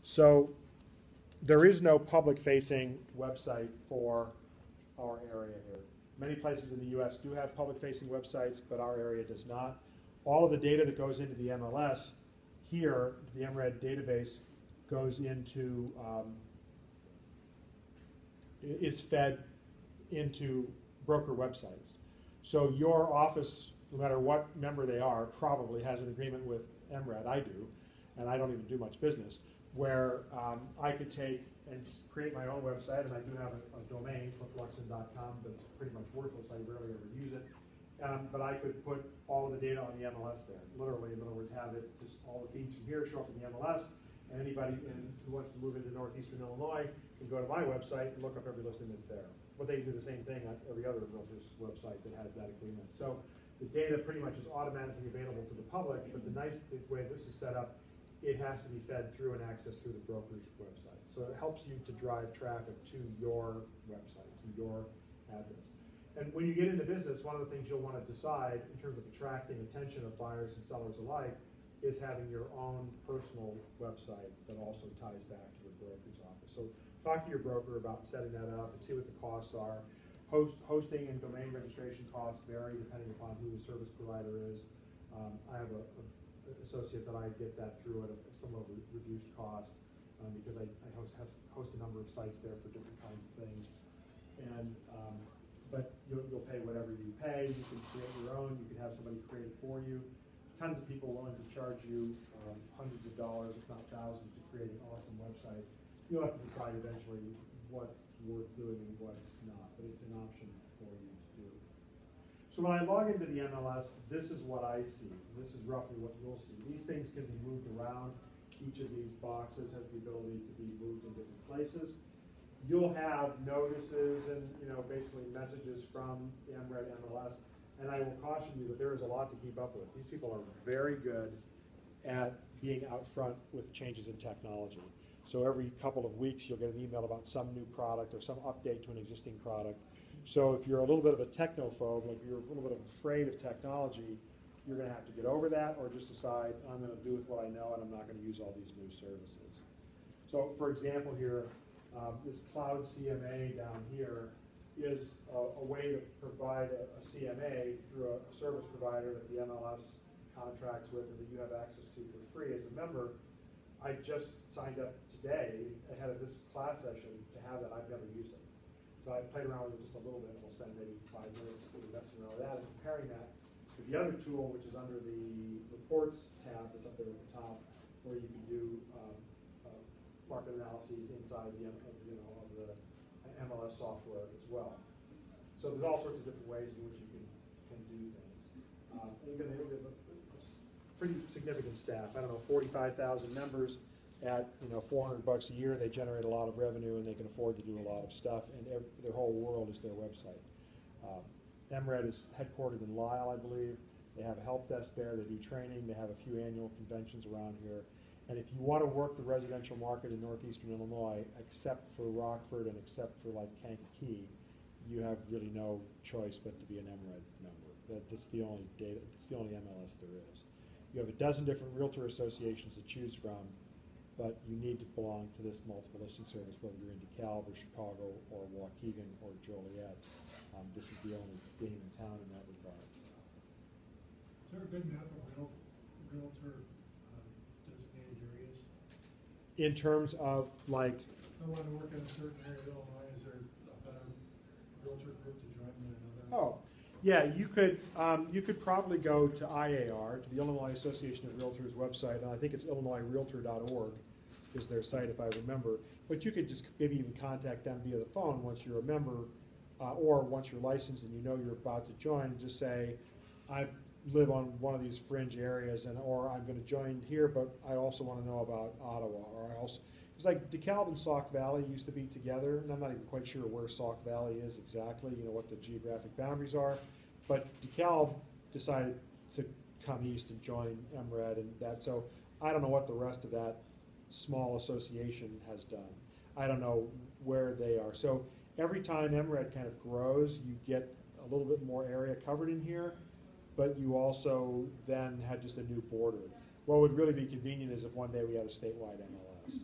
So there is no public-facing website for our area here. Many places in the U.S. do have public-facing websites, but our area does not. All of the data that goes into the MLS here, the MRED database, goes into, is fed into broker websites. So your office, no matter what member they are, probably has an agreement with MRED. I do, and I don't even do much business, where I could take and create my own website, and I do have a domain, cliffluxon.com, but it's pretty much worthless. I rarely ever use it. But I could put all of the data on the MLS there, literally, in other words, have it, just all the feeds from here show up in the MLS, and anybody who wants to move into northeastern Illinois can go to my website and look up every listing that's there. But they do the same thing on every other realtor's website that has that agreement. So the data pretty much is automatically available to the public, but the nice way this is set up, it has to be fed through and accessed through the broker's website. So it helps you to drive traffic to your website, to your address. And when you get into business, one of the things you'll want to decide in terms of attracting attention of buyers and sellers alike is having your own personal website that also ties back to the broker's office. So talk to your broker about setting that up and see what the costs are. Hosting and domain registration costs vary depending upon who the service provider is. I have an associate that I get that through at a somewhat reduced cost because I host a number of sites there for different kinds of things. And but you'll pay whatever you pay. You can create your own. You can have somebody create it for you. Tons of people willing to charge you hundreds of dollars, if not thousands, to create an awesome website. You'll have to decide eventually what's worth doing and what's not, but it's an option for you to do. So when I log into the MLS, this is what I see. This is roughly what you'll see. These things can be moved around. Each of these boxes has the ability to be moved in different places. You'll have notices and basically messages from the MRED MLS, and I will caution you that there is a lot to keep up with. These people are very good at being out front with changes in technology. So every couple of weeks you'll get an email about some new product or some update to an existing product. So if you're a little bit of a technophobe, like you're a little bit afraid of technology, you're going to have to get over that or just decide, I'm going to do with what I know and I'm not going to use all these new services. So for example here, this cloud CMA down here is a way to provide a CMA through a service provider that the MLS contracts with and that you have access to for free as a member. I just signed up today ahead of this class session to have that. I've never used it. So I played around with it just a little bit. We'll spend maybe 5 minutes messing around with that and comparing that to the other tool, which is under the reports tab that's up there at the top, where you can do market analyses inside the of the MLS software as well. So there's all sorts of different ways in which you can do things. You're going to have a pretty significant staff. I don't know, 45,000 members at $400 a year. They generate a lot of revenue and they can afford to do a lot of stuff. And their whole world is their website. MRED is headquartered in Lisle, I believe. They have a help desk there. They do training. They have a few annual conventions around here. And if you want to work the residential market in northeastern Illinois, except for Rockford and except for like Kankakee, you have really no choice but to be an MRED member. That's the only data. It's the only MLS there is. You have a dozen different realtor associations to choose from, but you need to belong to this multiple listing service, whether you're in DeKalb or Chicago or Waukegan or Joliet. This is the only game in town in that regard. Is there a good map of realtor designated areas? In terms of like, I want to work in a certain area of Illinois. Is there a better realtor group to join than another? oh, yeah, you could probably go to IAR, to the Illinois Association of Realtors website, and I think it's illinoisrealtor.org is their site if I remember. But you could just maybe even contact them via the phone once you're a member, or once you're licensed and you know you're about to join, and just say, I live on one of these fringe areas, or I'm going to join here, but I also want to know about Ottawa, or I also, it's like DeKalb and Sauk Valley used to be together, and I'm not even quite sure where Sauk Valley is exactly, what the geographic boundaries are, but DeKalb decided to come east and join MRED, and that, so I don't know what the rest of that small association has done. I don't know where they are. So every time MRED kind of grows, you get a little bit more area covered in here, but you also then have just a new border. What would really be convenient is if one day we had a statewide MLS.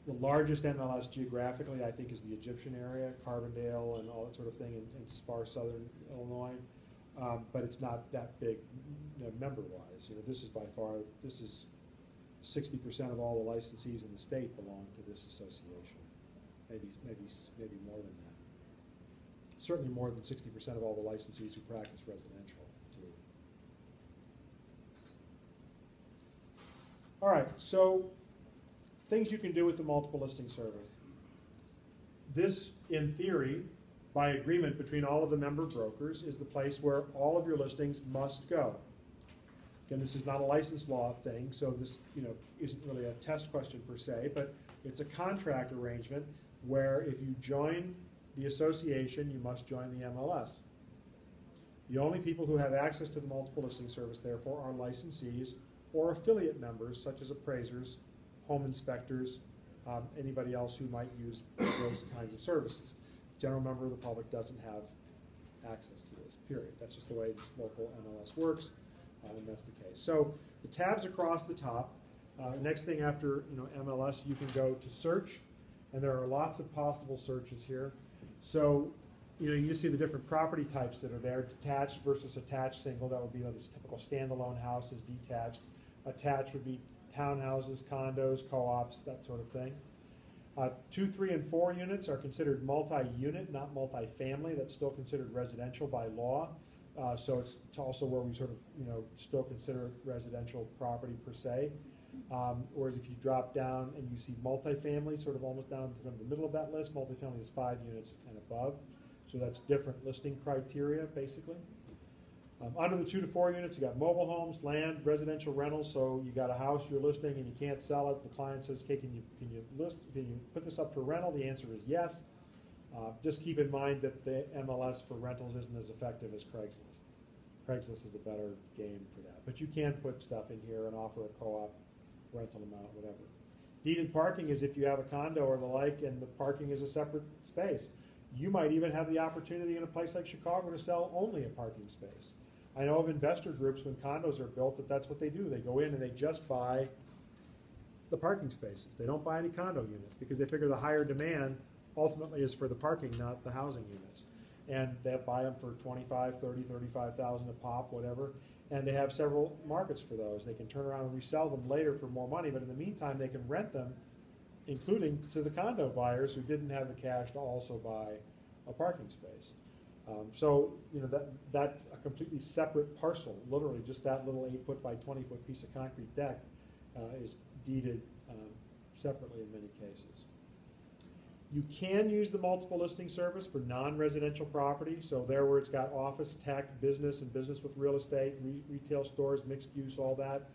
The largest MLS geographically, I think, is the Egyptian area, Carbondale and all that sort of thing in far southern Illinois. But it's not that big, member-wise. This is by far, this is 60% of all the licensees in the state belong to this association. Maybe more than that. Certainly more than 60% of all the licensees who practice residential do. All right, so things you can do with the multiple listing service. This, in theory, by agreement between all of the member brokers, is the place where all of your listings must go. Again, this is not a license law thing, so this isn't really a test question per se, but it's a contract arrangement where if you join the association, you must join the MLS. The only people who have access to the multiple listing service, therefore, are licensees or affiliate members, such as appraisers, home inspectors, anybody else who might use those kinds of services. General member of the public doesn't have access to this, period. That's just the way this local MLS works, and that's the case. So the tabs across the top, next thing after MLS, you can go to search, and there are lots of possible searches here. So you see the different property types that are there: detached versus attached single. That would be this typical standalone house is detached. Attached would be townhouses, condos, co-ops, that sort of thing. 2, 3, and 4 units are considered multi-unit, not multi-family. That's still considered residential by law. So it's also where we sort of, still consider residential property per se. Whereas if you drop down and you see multifamily, sort of almost down to the middle of that list, multifamily is 5 units and above. So that's different listing criteria, basically. Under the 2 to 4 units, you got mobile homes, land, residential rentals. So you got a house you're listing and you can't sell it. The client says, "Okay, can you put this up for rental?" The answer is yes. Just keep in mind that the MLS for rentals isn't as effective as Craigslist. Craigslist is a better game for that. But you can put stuff in here and offer a co-op rental amount, whatever. Deeded parking is if you have a condo or the like and the parking is a separate space. You might even have the opportunity in a place like Chicago to sell only a parking space. I know of investor groups when condos are built that's what they do. They go in and they just buy the parking spaces. They don't buy any condo units because they figure the higher demand ultimately is for the parking, not the housing units. And they buy them for $25,000, $30,000, $35,000 a pop, whatever. And they have several markets for those. They can turn around and resell them later for more money, but in the meantime, they can rent them, including to the condo buyers who didn't have the cash to also buy a parking space. So that's a completely separate parcel. Literally, just that little 8-foot by 20-foot piece of concrete deck is deeded separately in many cases. You can use the multiple listing service for non-residential property. So there where it's got office, tech, business, and business with real estate, retail stores, mixed use, all that.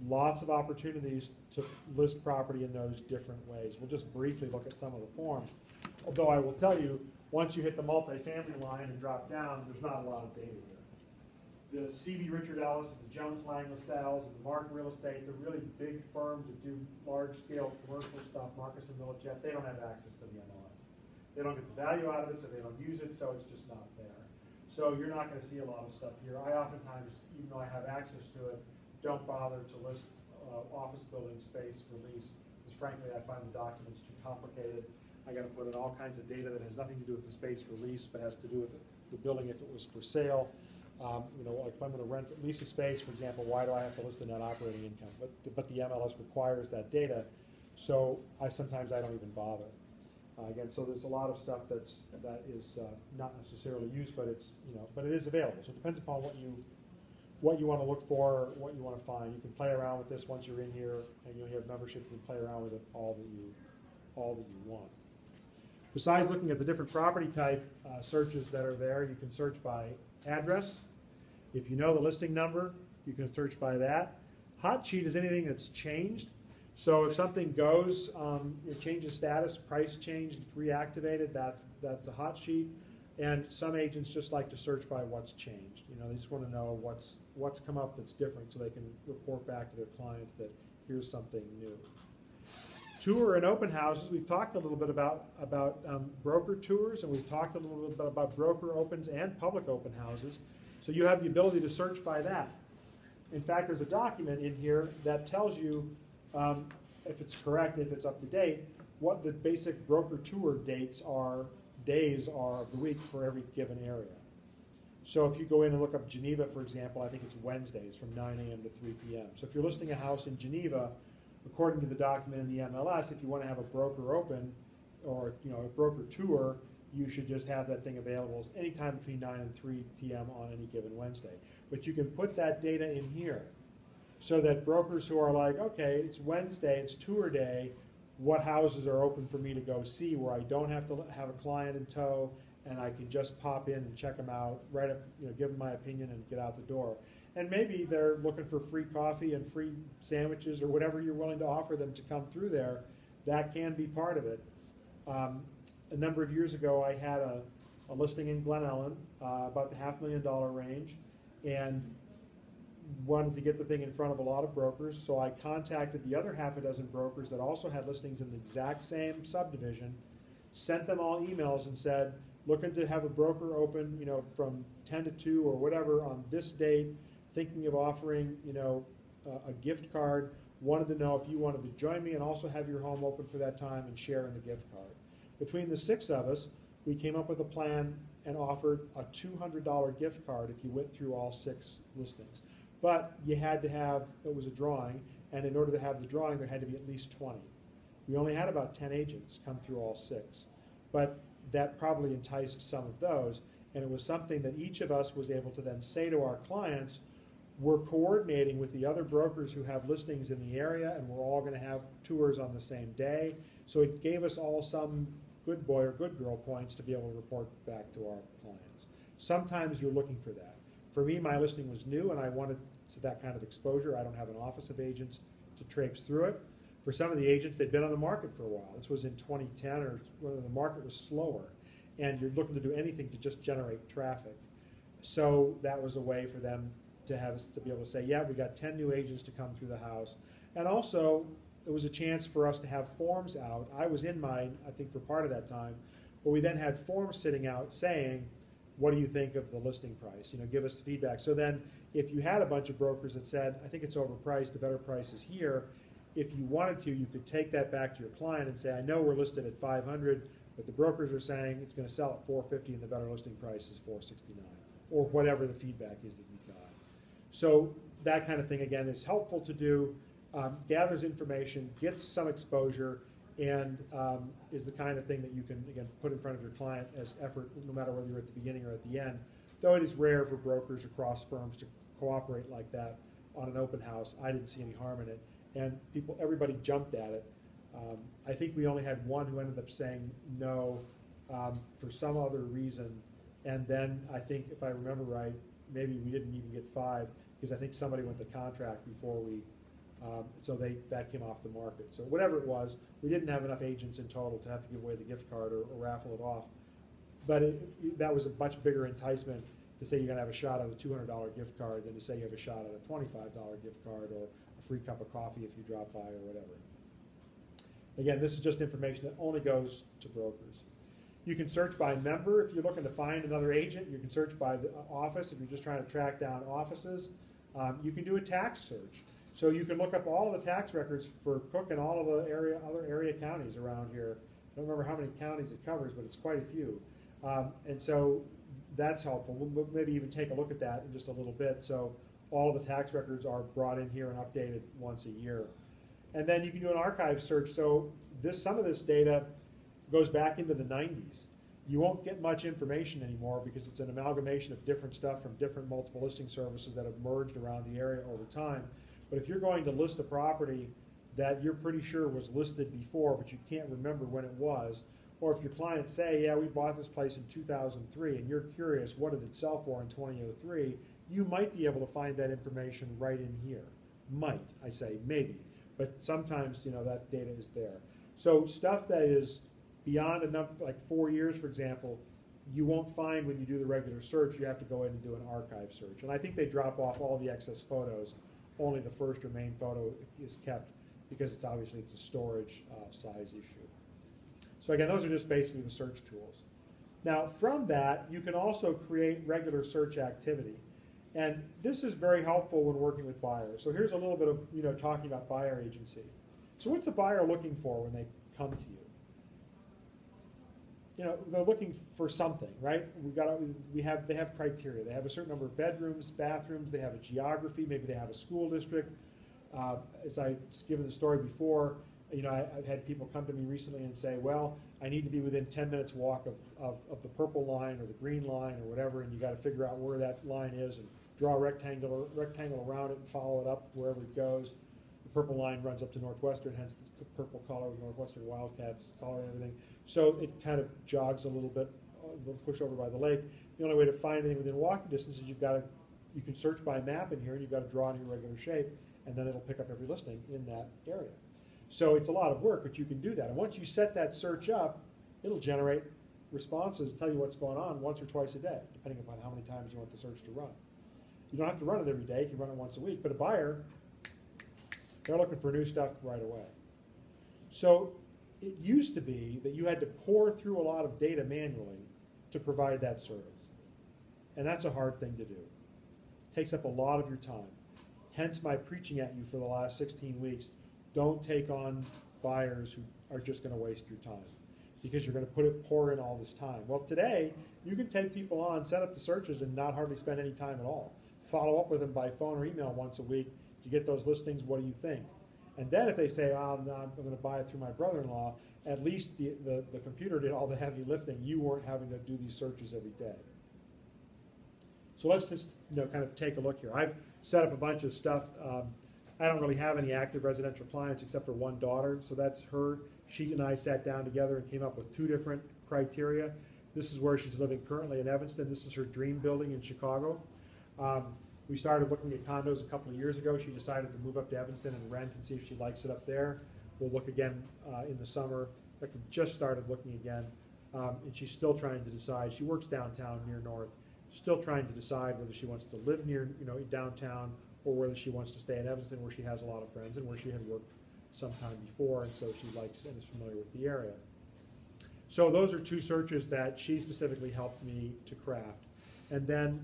Lots of opportunities to list property in those different ways. We'll just briefly look at some of the forms. Although I will tell you, once you hit the multifamily line and drop down, there's not a lot of data here. The C.B. Richard Ellis, the Jones Lang LaSalle's, and the Mark Real Estate, the really big firms that do large-scale commercial stuff, Marcus and Millichap, they don't have access to the MLS. They don't get the value out of it, so they don't use it, so it's just not there. So you're not going to see a lot of stuff here. I oftentimes, even though I have access to it, don't bother to list office building space for lease, because frankly, I find the documents too complicated. I got to put in all kinds of data that has nothing to do with the space for lease, but has to do with the building if it was for sale. Like if I'm going to lease a space, for example, why do I have to list the net operating income? But the MLS requires that data, so sometimes I don't even bother. Again, so there's a lot of stuff that is not necessarily used, but but it is available. So it depends upon what you want to look for, what you want to find. You can play around with this once you're in here, and you have membership. You can play around with it all that you want. Besides looking at the different property type searches that are there, you can search by address. If you know the listing number, you can search by that. Hot sheet is anything that's changed. So if something goes, it changes status, price changed, it's reactivated, that's a hot sheet. And some agents just like to search by what's changed. They just want to know what's come up that's different so they can report back to their clients that here's something new. Tour and open houses, we've talked a little bit about broker tours, and we've talked a little bit about broker opens and public open houses. So you have the ability to search by that. In fact, there's a document in here that tells you if it's correct, if it's up to date, what the basic broker tour days are of the week for every given area. So if you go in and look up Geneva, for example, I think it's Wednesdays from 9 a.m. to 3 p.m. So if you're listing a house in Geneva, according to the document in the MLS, if you want to have a broker open or a broker tour, you should just have that thing available anytime between 9 and 3 p.m. on any given Wednesday. But you can put that data in here so that brokers who are like, okay, it's Wednesday, it's tour day, what houses are open for me to go see where I don't have to have a client in tow and I can just pop in and check them out, write up, give them my opinion and get out the door. And maybe they're looking for free coffee and free sandwiches or whatever you're willing to offer them to come through there. That can be part of it. A number of years ago, I had a listing in Glen Ellen, about the $500,000 range, and wanted to get the thing in front of a lot of brokers, so I contacted the other half a dozen brokers that also had listings in the exact same subdivision, sent them all emails and said, looking to have a broker open, from 10 to 2 or whatever on this date, thinking of offering, a gift card, wanted to know if you wanted to join me and also have your home open for that time and share in the gift card. Between the 6 of us, we came up with a plan and offered a $200 gift card if you went through all 6 listings. But you had to have, it was a drawing, and in order to have the drawing, there had to be at least 20. We only had about 10 agents come through all 6. But that probably enticed some of those, and it was something that each of us was able to then say to our clients, we're coordinating with the other brokers who have listings in the area, and we're all going to have tours on the same day. So it gave us all some good boy or good girl points to be able to report back to our clients. Sometimes you're looking for that. For me, my listing was new, and I wanted that kind of exposure. I don't have an office of agents to traipse through it. For some of the agents, they'd been on the market for a while. This was in 2010 or when the market was slower, and you're looking to do anything to just generate traffic. So that was a way for them to have us to be able to say, yeah, we got 10 new agents to come through the house. And also, it was a chance for us to have forms out. I was in mine, I think, for part of that time, but we then had forms sitting out saying, what do you think of the listing price? Give us the feedback. So then, if you had a bunch of brokers that said, I think it's overpriced, the better price is here, if you wanted to, you could take that back to your client and say, I know we're listed at 500, but the brokers are saying it's going to sell at 450 and the better listing price is 469, or whatever the feedback is that you got. So that kind of thing, again, is helpful to do, gathers information, gets some exposure, and is the kind of thing that you can, again, put in front of your client as effort, no matter whether you're at the beginning or at the end. Though it is rare for brokers across firms to cooperate like that on an open house. I didn't see any harm in it, and everybody jumped at it. I think we only had one who ended up saying no for some other reason, and then I think, if I remember right, maybe we didn't even get 5 because I think somebody went to contract before we, so that came off the market. So whatever it was, we didn't have enough agents in total to have to give away the gift card or raffle it off. But that was a much bigger enticement to say you're going to have a shot at a $200 gift card than to say you have a shot at a $25 gift card or a free cup of coffee if you drop by or whatever. Again, this is just information that only goes to brokers. You can search by member if you're looking to find another agent. You can search by the office if you're just trying to track down offices. You can do a tax search. So you can look up all of the tax records for Cook and all of the other area counties around here. I don't remember how many counties it covers, but it's quite a few. And so that's helpful. We'll maybe even take a look at that in just a little bit. So all the tax records are brought in here and updated once a year. And then you can do an archive search. So some of this data goes back into the 90s. You won't get much information anymore because it's an amalgamation of different stuff from different multiple listing services that have merged around the area over time. But if you're going to list a property that you're pretty sure was listed before, but you can't remember when it was, or if your clients say, yeah, we bought this place in 2003, and you're curious, what did it sell for in 2003, you might be able to find that information right in here. Might, I say, maybe. But sometimes, that data is there. So stuff that is beyond enough, like 4 years, for example, you won't find when you do the regular search. You have to go in and do an archive search. And I think they drop off all the excess photos. Only the first or main photo is kept because it's a storage size issue. So again, those are just basically the search tools. Now from that, you can also create regular search activity. And this is very helpful when working with buyers. So here's a little bit of talking about buyer agency. So what's a buyer looking for when they come to you? You know, they're looking for something, right? They have criteria. They have a certain number of bedrooms, bathrooms, they have a geography, maybe they have a school district. As I was given the story before, you know, I've had people come to me recently and say, well, I need to be within 10 minutes walk of the purple line or the green line or whatever, and you gotta figure out where that line is and draw a rectangle around it and follow it up wherever it goes. The purple line runs up to Northwestern, hence the purple color, Northwestern Wildcats color and everything. So it kind of jogs a little bit, push over by the lake. The only way to find anything within walking distance is you can search by map in here, and you've got to draw it in your regular shape, and then it'll pick up every listing in that area. So it's a lot of work, but you can do that. And once you set that search up, it'll generate responses, tell you what's going on once or twice a day, depending upon how many times you want the search to run. You don't have to run it every day, you can run it once a week, but a buyer, they're looking for new stuff right away. So it used to be that you had to pour through a lot of data manually to provide that service. And that's a hard thing to do. It takes up a lot of your time. Hence my preaching at you for the last 16 weeks, don't take on buyers who are just gonna waste your time, because you're gonna pour in all this time. Well, today, you can take people on, set up the searches, and not hardly spend any time at all. Follow up with them by phone or email once a week. Did you get those listings? What do you think? And then if they say, oh, no, I'm going to buy it through my brother-in-law, at least the computer did all the heavy lifting. You weren't having to do these searches every day. So let's just kind of take a look here. I've set up a bunch of stuff. I don't really have any active residential clients except for one daughter, so that's her. She and I sat down together and came up with 2 different criteria. This is where she's living currently in Evanston. This is her dream building in Chicago. We started looking at condos a couple of years ago. She decided to move up to Evanston and rent and see if she likes it up there. We'll look again in the summer. In fact, we just started looking again, and she's still trying to decide. She works downtown near North, still trying to decide whether she wants to live near downtown or whether she wants to stay in Evanston, where she has a lot of friends and where she had worked sometime before, and so she likes and is familiar with the area. So those are 2 searches that she specifically helped me to craft. And then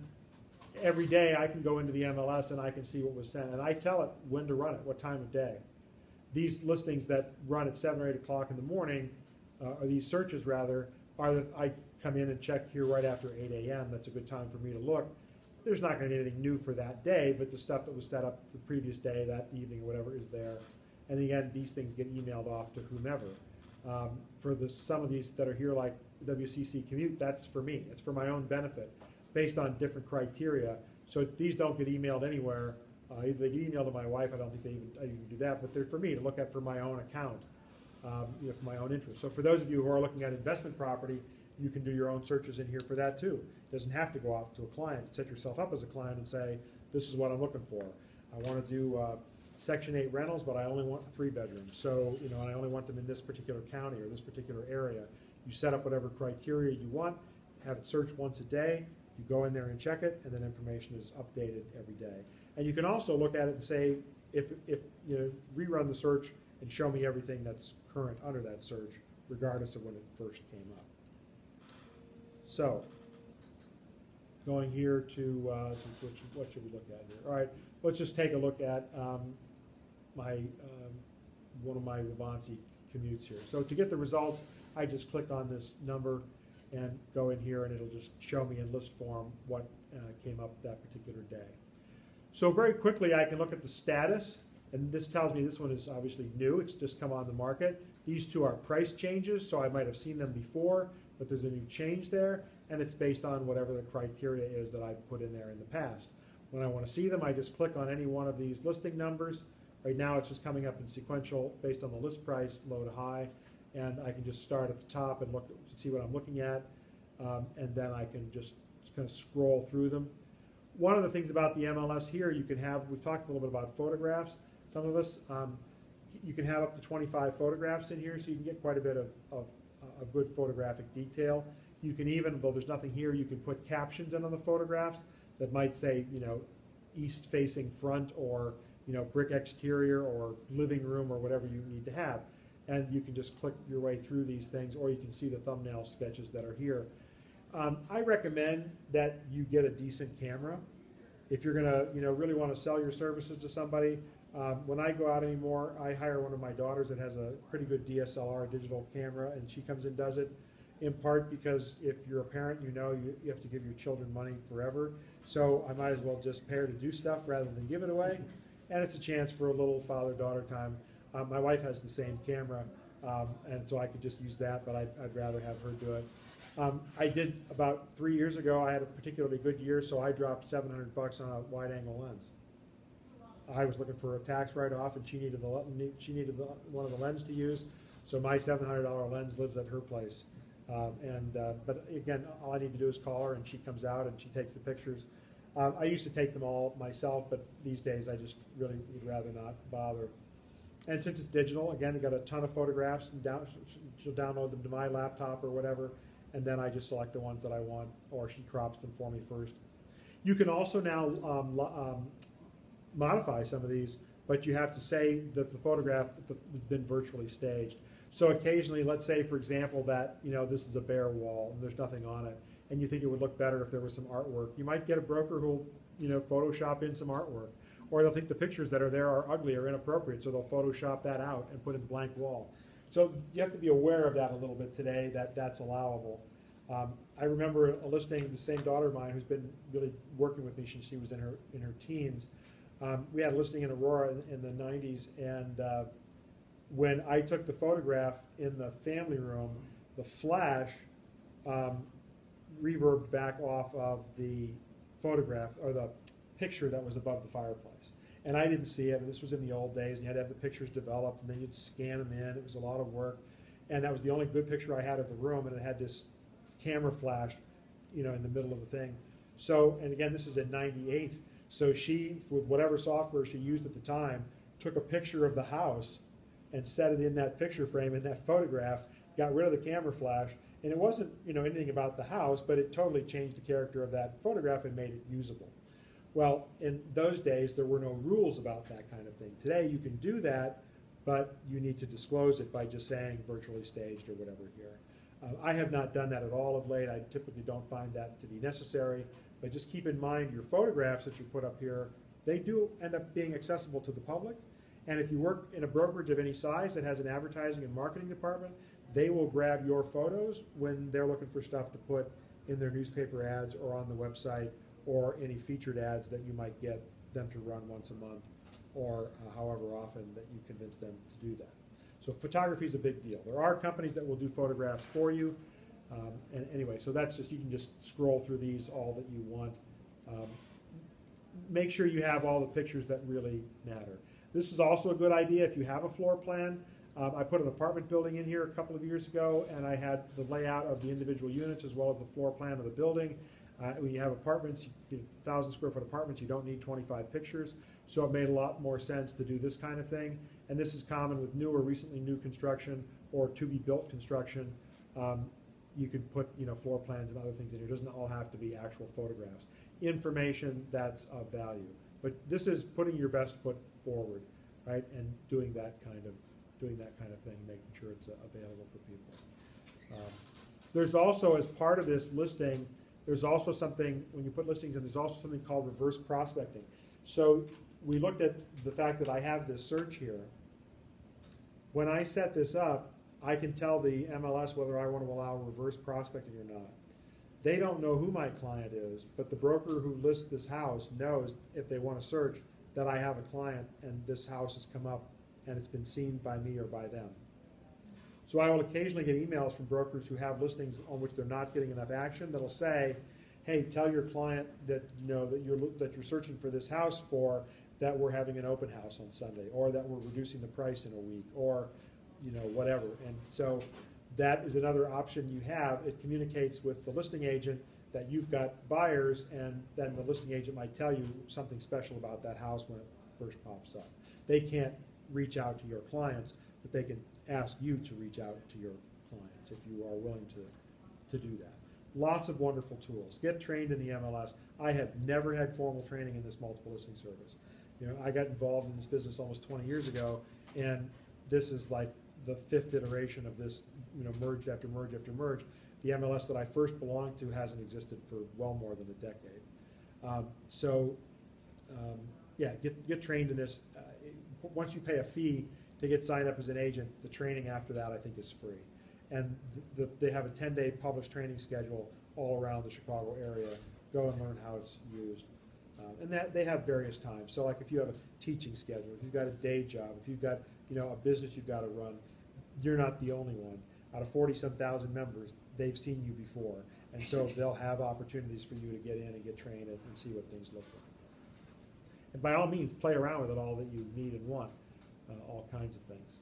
every day I can go into the MLS and I can see what was sent, and I tell it when to run it, what time of day. These listings that run at 7 or 8 o'clock in the morning, or these searches rather, are that I come in and check here right after 8 a.m. That's a good time for me to look. There's not going to be anything new for that day, but the stuff that was set up the previous day, that evening, or whatever, is there. And again, these things get emailed off to whomever. For some of these that are here, like WCC Commute, that's for me. It's for my own benefit, based on different criteria. So these don't get emailed anywhere. Either they get emailed to my wife, I don't think I even do that, but they're for me to look at for my own account, for my own interest. So for those of you who are looking at investment property, you can do your own searches in here for that too. It doesn't have to go out to a client. Set yourself up as a client and say, this is what I'm looking for. I want to do Section 8 rentals, but I only want 3 bedrooms. So, and I only want them in this particular county or this particular area. You set up whatever criteria you want, have it searched once a day. You go in there and check it, and then information is updated every day. And you can also look at it and say, if rerun the search and show me everything that's current under that search, regardless of when it first came up. So, going here to, what should we look at here? All right, let's just take a look at one of my Wabansi commutes here. So to get the results, I just click on this number and go in here, and it'll just show me in list form what came up that particular day. So very quickly I can look at the status, and this tells me this one is obviously new. It's just come on the market. These 2 are price changes, so I might have seen them before, but there's a new change there, and it's based on whatever the criteria is that I put in there in the past. When I want to see them, I just click on any one of these listing numbers. Right now it's just coming up in sequential based on the list price, low to high, and I can just start at the top and look, see what I'm looking at, and then I can just kind of scroll through them. One of the things about the MLS here, you can have, we've talked a little bit about photographs, some of us, you can have up to 25 photographs in here, so you can get quite a bit of good photographic detail. You can even, though there's nothing here, you can put captions in on the photographs that might say, east facing front, or brick exterior, or living room, or whatever you need to have. And you can just click your way through these things, or you can see the thumbnail sketches that are here. I recommend that you get a decent camera. If you're gonna really want to sell your services to somebody, When I go out anymore, I hire one of my daughters that has a pretty good DSLR digital camera, and she comes and does it, in part because if you're a parent, you know you have to give your children money forever. So I might as well just pay her to do stuff rather than give it away. And it's a chance for a little father-daughter time. My wife has the same camera, and so I could just use that, but I'd rather have her do it. I did about 3 years ago, I had a particularly good year, so I dropped $700 on a wide-angle lens. I was looking for a tax write-off, and she needed one of the lens to use, so my $700 lens lives at her place. But again, all I need to do is call her, and she comes out and she takes the pictures. I used to take them all myself, but these days I just really would rather not bother. And since it's digital, again, I got a ton of photographs, and she'll download them to my laptop or whatever, and then I just select the ones that I want, or she crops them for me first. You can also now modify some of these, but you have to say that the photograph has been virtually staged. So occasionally, let's say, for example, that this is a bare wall and there's nothing on it, and you think it would look better if there was some artwork. You might get a broker who'll Photoshop in some artwork, or they'll think the pictures that are there are ugly or inappropriate, so they'll Photoshop that out and put in blank wall. So you have to be aware of that a little bit today, that's allowable. I remember a listing, the same daughter of mine who's been really working with me since she was in her teens. We had a listing in Aurora in the 90s, and when I took the photograph in the family room, the flash reverbed back off of the photograph, or the picture that was above the fireplace. And I didn't see it, and this was in the old days, and you had to have the pictures developed, and then you'd scan them in. It was a lot of work, and that was the only good picture I had of the room, and it had this camera flash, in the middle of the thing. So, and again, this is in '98, so she, with whatever software she used at the time, took a picture of the house and set it in that picture frame, in that photograph, got rid of the camera flash, and it wasn't, anything about the house, but it totally changed the character of that photograph and made it usable. Well, in those days, there were no rules about that kind of thing. Today, you can do that, but you need to disclose it by just saying virtually staged or whatever here. I have not done that at all of late. I typically don't find that to be necessary, but just keep in mind your photographs that you put up here, they do end up being accessible to the public. And if you work in a brokerage of any size that has an advertising and marketing department, they will grab your photos when they're looking for stuff to put in their newspaper ads or on the website, or any featured ads that you might get them to run once a month, or however often that you convince them to do that. So photography is a big deal. There are companies that will do photographs for you. And anyway, so that's just, you can just scroll through these all that you want. Make sure you have all the pictures that really matter. This is also a good idea if you have a floor plan. I put an apartment building in here a couple of years ago, and I had the layout of the individual units as well as the floor plan of the building. When you have apartments, 1,000 square foot apartments, you don't need 25 pictures, so it made a lot more sense to do this kind of thing. And this is common with new or recently new construction or to be built construction. You could put floor plans and other things in here. It doesn't all have to be actual photographs. Information that's of value. But this is putting your best foot forward, right, and doing that kind of thing, making sure it's available for people. There's also, as part of this listing, there's also something, when you put listings in, there's also something called reverse prospecting. So we looked at the fact that I have this search here. When I set this up, I can tell the MLS whether I want to allow reverse prospecting or not. They don't know who my client is, but the broker who lists this house knows, if they want to search, that I have a client and this house has come up and it's been seen by me or by them. So I will occasionally get emails from brokers who have listings on which they're not getting enough action that'll say, hey, tell your client that that you're searching for this house for, that we're having an open house on Sunday, or that we're reducing the price in a week, or whatever. And so that is another option you have. It communicates with the listing agent that you've got buyers, and then the listing agent might tell you something special about that house when it first pops up. They can't reach out to your clients, but they can ask you to reach out to your clients if you are willing to do that. Lots of wonderful tools. Get trained in the MLS. I have never had formal training in this multiple listing service. I got involved in this business almost 20 years ago, and this is like the 5th iteration of this, merge after merge after merge. The MLS that I first belonged to hasn't existed for well more than a decade. Yeah, get trained in this. once you pay a fee to get signed up as an agent, the training after that I think is free. And they have a 10-day published training schedule all around the Chicago area. Go and learn how it's used. And that they have various times. So like if you have a teaching schedule, if you've got a day job, if you've got a business you've got to run, you're not the only one. Out of 40-some thousand members, they've seen you before. And so they'll have opportunities for you to get in and get trained and see what things look like. And by all means, play around with it all that you need and want, all kinds of things.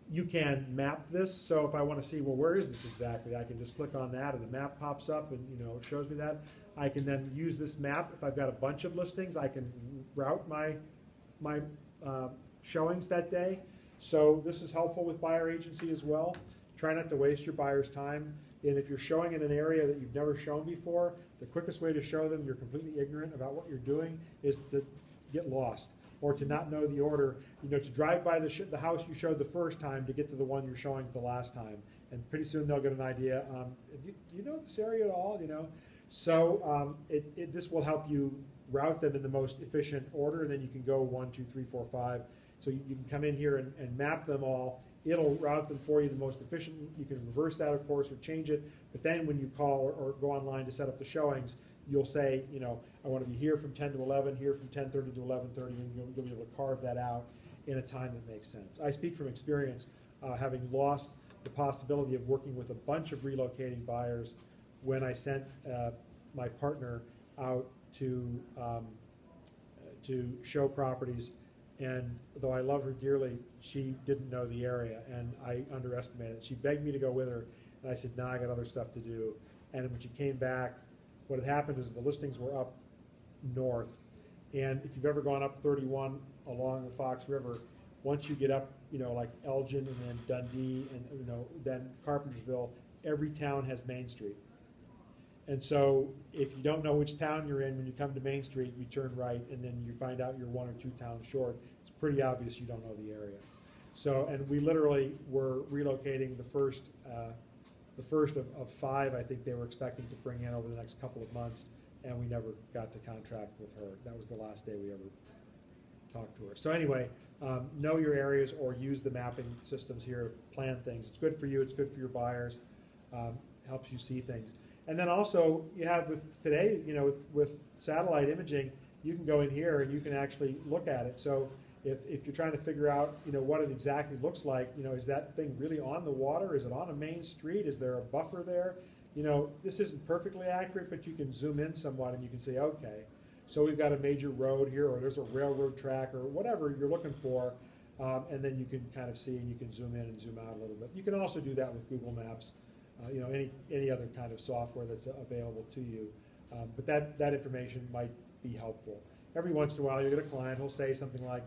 You can map this, so if I want to see, well, where is this exactly? I can just click on that and the map pops up and it shows me that. I can then use this map. If I've got a bunch of listings, I can route my showings that day. So this is helpful with buyer agency as well. Try not to waste your buyer's time. And if you're showing in an area that you've never shown before, the quickest way to show them you're completely ignorant about what you're doing is to get lost, or to not know the order, to drive by the house you showed the first time to get to the one you're showing the last time. And pretty soon they'll get an idea, do you know this area at all, So this will help you route them in the most efficient order, and then you can go 1, 2, 3, 4, 5. So you can come in here and map them all. It'll route them for you the most efficient. You can reverse that, of course, or change it. But then when you call or go online to set up the showings, you'll say, I want to be here from 10 to 11, here from 10:30 to 11:30, and you'll be able to carve that out in a time that makes sense. I speak from experience, having lost the possibility of working with a bunch of relocating buyers when I sent my partner out to show properties. And though I love her dearly, she didn't know the area, and I underestimated it. She begged me to go with her, and I said, no, I got other stuff to do. And when she came back, what had happened is the listings were up north. And if you've ever gone up 31 along the Fox River, once you get up, like Elgin and then Dundee and, then Carpentersville, every town has Main Street. And so if you don't know which town you're in, when you come to Main Street, you turn right, and then you find out you're 1 or 2 towns short. It's pretty obvious you don't know the area. So, and we literally were relocating the first of 5, I think they were expecting to bring in over the next couple of months, and we never got to contract with her. That was the last day we ever talked to her. So anyway, know your areas or use the mapping systems here, plan things. It's good for you, it's good for your buyers, helps you see things. And then also you have with today, with satellite imaging, you can go in here and you can actually look at it. So if you're trying to figure out, what it exactly looks like, is that thing really on the water? Is it on a main street? Is there a buffer there? This isn't perfectly accurate, but you can zoom in somewhat and you can say, okay, so we've got a major road here, or there's a railroad track, or whatever you're looking for, and then you can kind of see, and you can zoom in and zoom out a little bit. You can also do that with Google Maps. Any other kind of software that's available to you. But that information might be helpful. Every once in a while you get a client who'll say something like,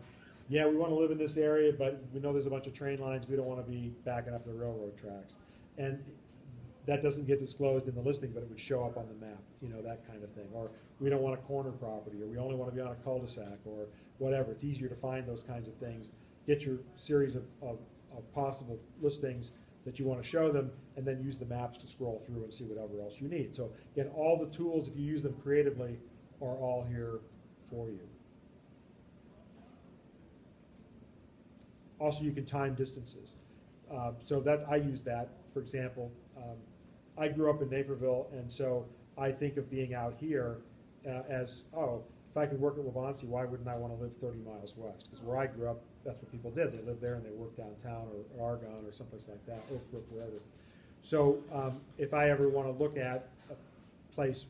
yeah, we want to live in this area, but we know there's a bunch of train lines, we don't want to be backing up the railroad tracks. And that doesn't get disclosed in the listing, but it would show up on the map, that kind of thing. Or we don't want a corner property, or we only want to be on a cul-de-sac, or whatever. It's easier to find those kinds of things. Get your series of possible listings that you want to show them, and then use the maps to scroll through and see whatever else you need. So again, all the tools, if you use them creatively, are all here for you. Also, you can time distances. So I use that, for example. I grew up in Naperville, and so I think of being out here as, if I could work at Waubonsee, why wouldn't I want to live 30 miles west? Because where I grew up, that's what people did. They lived there and they worked downtown or Argonne or someplace like that, Oak Brook, wherever. So if I ever want to look at a place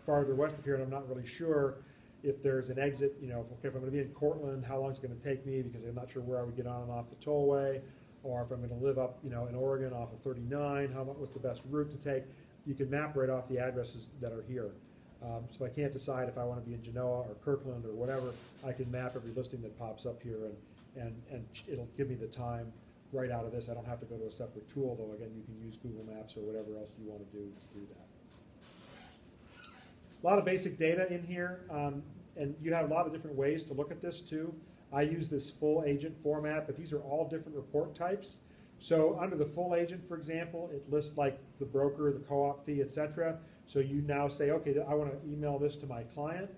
farther west of here and I'm not really sure if there's an exit, if I'm going to be in Cortland, how long is it going to take me, because I'm not sure where I would get on and off the tollway, or if I'm going to live up, in Oregon off of 39, what's the best route to take? You can map right off the addresses that are here. So if I can't decide if I want to be in Genoa or Kirkland or whatever, I can map every listing that pops up here, and it'll give me the time right out of this. I don't have to go to a separate tool, though. Again, you can use Google Maps or whatever else you want to do that. A lot of basic data in here, and you have a lot of different ways to look at this too. I use this full agent format, but these are all different report types. So under the full agent, for example, it lists like the broker, the co-op fee, etc. So you now say, okay, I want to email this to my client.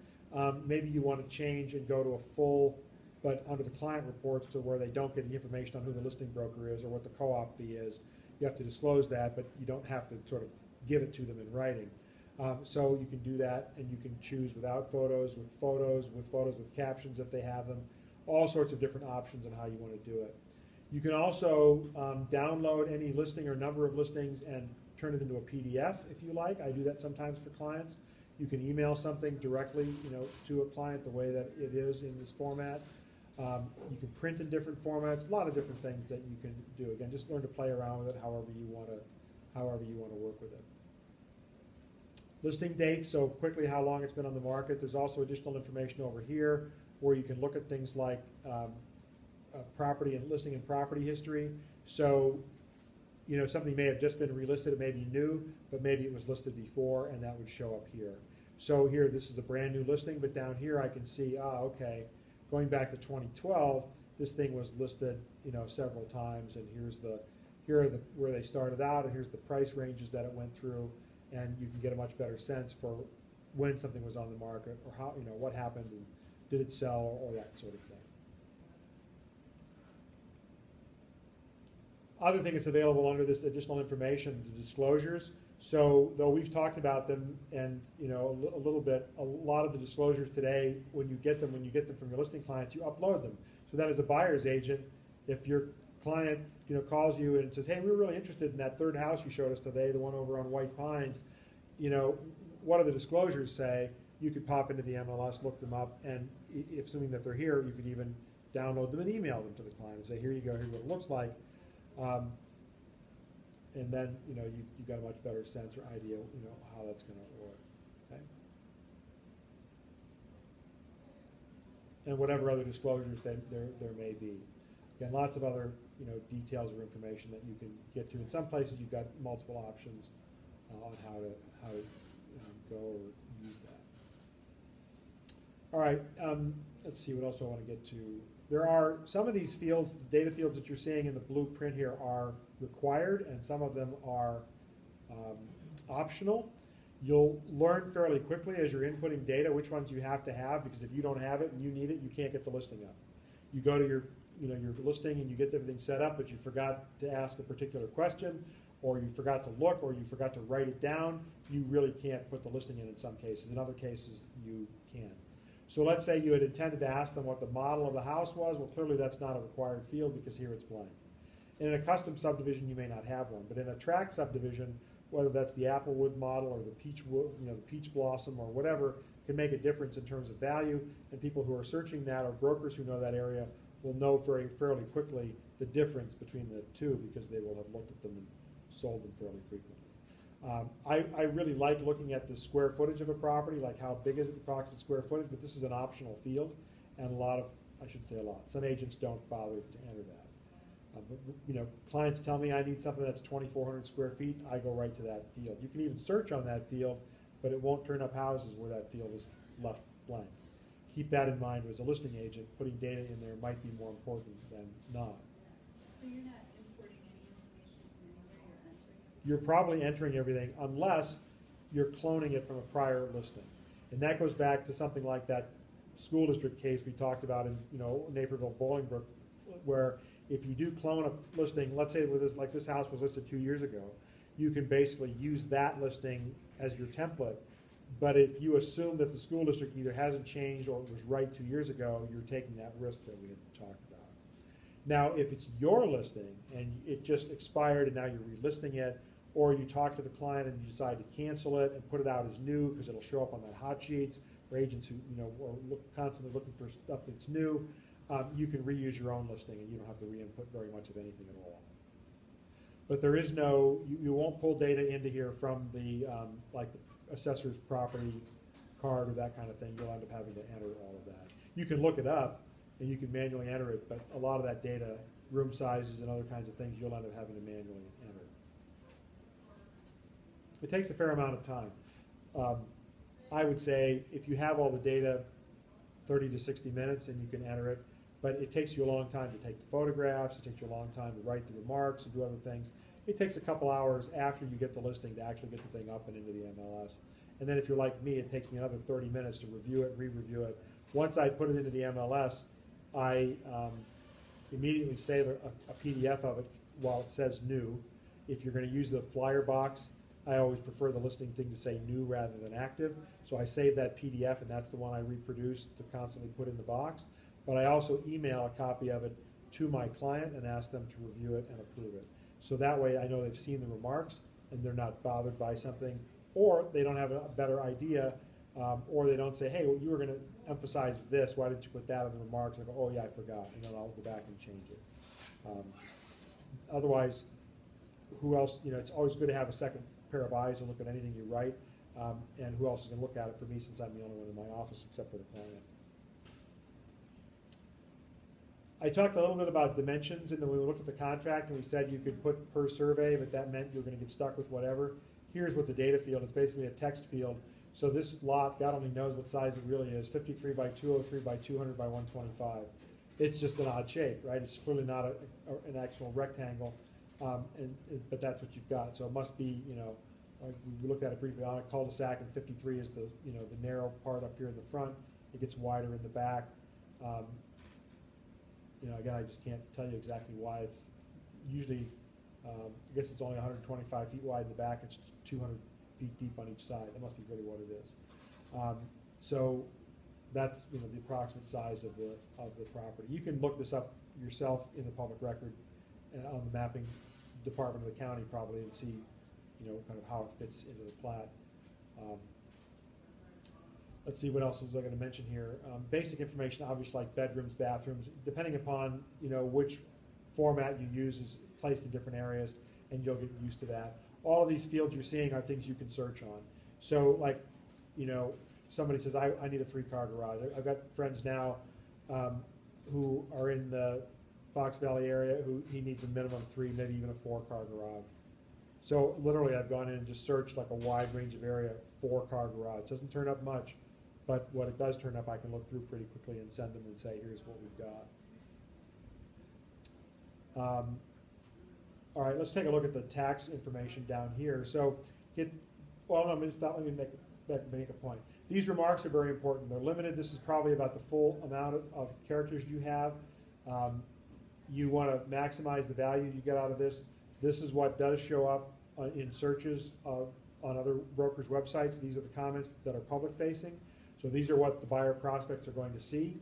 Maybe you want to change and go to a full but under the client reports to where they don't get the information on who the listing broker is or what the co-op fee is, you have to disclose that, but you don't have to sort of give it to them in writing. So you can do that, and you can choose without photos, with photos, with captions if they have them, all sorts of different options on how you want to do it. You can also download any listing or number of listings and turn it into a PDF if you like. I do that sometimes for clients. You can email something directly, to a client the way that it is in this format. You can print in different formats, a lot of different things that you can do. Again, just learn to play around with it however you want to work with it. Listing dates, so quickly how long it's been on the market. There's also additional information over here where you can look at things like property and listing and property history. So, something may have just been relisted, it may be new, but maybe it was listed before, and that would show up here. So here, this is a brand new listing, but down here I can see, okay, going back to 2012, this thing was listed, several times, and here are where they started out, and here's the price ranges that it went through, and you can get a much better sense for when something was on the market, or how, what happened, and did it sell, or that sort of thing. Other thing that's available under this additional information, the disclosures. So though we've talked about them, and a little bit, a lot of the disclosures today, when you get them from your listing clients, you upload them. So that as a buyer's agent, if your client calls you and says, hey, we were really interested in that third house you showed us today, the one over on White Pines, what do the disclosures say? You could pop into the MLS, look them up, and if assuming that they're here, you could even download them and email them to the client and say, here you go, here's what it looks like. And then you got a much better sense or idea how that's going to work. Okay. And whatever other disclosures there may be. Again, lots of other details or information that you can get to. In some places, you've got multiple options on how to go or use that. All right. Let's see what else do I want to get to. There are some of these fields, the data fields that you're seeing in the blueprint here are required, and some of them are optional. You'll learn fairly quickly as you're inputting data which ones you have to have, because if you don't have it and you need it, you can't get the listing up. You go to your listing and you get everything set up, but you forgot to ask a particular question, or you forgot to look, or you forgot to write it down, you really can't put the listing in some cases. In other cases, you can. So let's say you had intended to ask them what the model of the house was. Well, clearly that's not a required field because here it's blank. In a custom subdivision, you may not have one, but in a tract subdivision, whether that's the Applewood model or the Peachwood, the Peach Blossom or whatever, can make a difference in terms of value. And people who are searching that, or brokers who know that area, will know fairly quickly the difference between the two, because they will have looked at them and sold them fairly frequently. I really like looking at the square footage of a property, like how big is it, the approximate square footage, but this is an optional field, and some agents don't bother to enter that. But clients tell me I need something that's 2,400 square feet, I go right to that field. You can even search on that field, but it won't turn up houses where that field is left blank. Keep that in mind as a listing agent. Putting data in there might be more important than not. So you're not importing any information from anywhere, you're entering? You're probably entering everything unless you're cloning it from a prior listing. And that goes back to something like that school district case we talked about in Naperville, Bolingbrook, where if you do clone a listing, let's say this house was listed 2 years ago, you can basically use that listing as your template. But if you assume that the school district either hasn't changed or it was right 2 years ago, you're taking that risk that we had talked about. Now, if it's your listing and it just expired and now you're relisting it, or you talk to the client and you decide to cancel it and put it out as new because it'll show up on that hot sheets for agents who are constantly looking for stuff that's new, you can reuse your own listing and you don't have to re-input very much of anything at all. But there is you won't pull data into here from the like the assessor's property card or that kind of thing. You'll end up having to enter all of that. You can look it up and you can manually enter it, but a lot of that data, room sizes and other kinds of things, you'll end up having to manually enter. It takes a fair amount of time. I would say if you have all the data, 30 to 60 minutes and you can enter it, but it takes you a long time to take the photographs, it takes you a long time to write the remarks and do other things. It takes a couple hours after you get the listing to actually get the thing up and into the MLS. And then if you're like me, it takes me another 30 minutes to review it, re-review it. Once I put it into the MLS, I immediately save a PDF of it while it says new. If you're going to use the flyer box, I always prefer the listing thing to say new rather than active. So I save that PDF, and that's the one I reproduce to constantly put in the box. But I also email a copy of it to my client and ask them to review it and approve it. So that way I know they've seen the remarks and they're not bothered by something, or they don't have a better idea, or they don't say, hey, well, you were going to emphasize this, why didn't you put that in the remarks? I go, oh yeah, I forgot, and then I'll go back and change it. Otherwise, who else, it's always good to have a second pair of eyes and look at anything you write, and who else is going to look at it for me, since I'm the only one in my office except for the client. I talked a little bit about dimensions, and then we looked at the contract and we said you could put per survey, but that meant you were going to get stuck with whatever. Here's what the data field is, basically a text field. So this lot, God only knows what size it really is, 53 by 203 by 200 by 125. It's just an odd shape, right? It's clearly not an actual rectangle, but that's what you've got. So it must be, we looked at it briefly on a cul-de-sac, and 53 is the narrow part up here in the front. It gets wider in the back. Again, I just can't tell you exactly why. It's usually, I guess it's only 125 feet wide in the back. It's 200 feet deep on each side. That must be really what it is. So that's the approximate size of the property. You can look this up yourself in the public record on the mapping department of the county probably, and see kind of how it fits into the plat. Let's see, what else was I going to mention here? Basic information, obviously, like bedrooms, bathrooms, depending upon which format you use is placed in different areas, and you'll get used to that. All of these fields you're seeing are things you can search on. So like, somebody says, I need a 3-car garage. I've got friends now who are in the Fox Valley area who he needs a minimum 3, maybe even a 4-car garage. So literally I've gone in and just searched like a wide range of area, 4-car garage. Doesn't turn up much, but what it does turn up, I can look through pretty quickly and send them and say, here's what we've got. All right, let's take a look at the tax information down here. So, let me make a point. These remarks are very important. They're limited. This is probably about the full amount of characters you have. You want to maximize the value you get out of this. This is what does show up in searches on other brokers' websites. These are the comments that are public facing. So these are what the buyer prospects are going to see.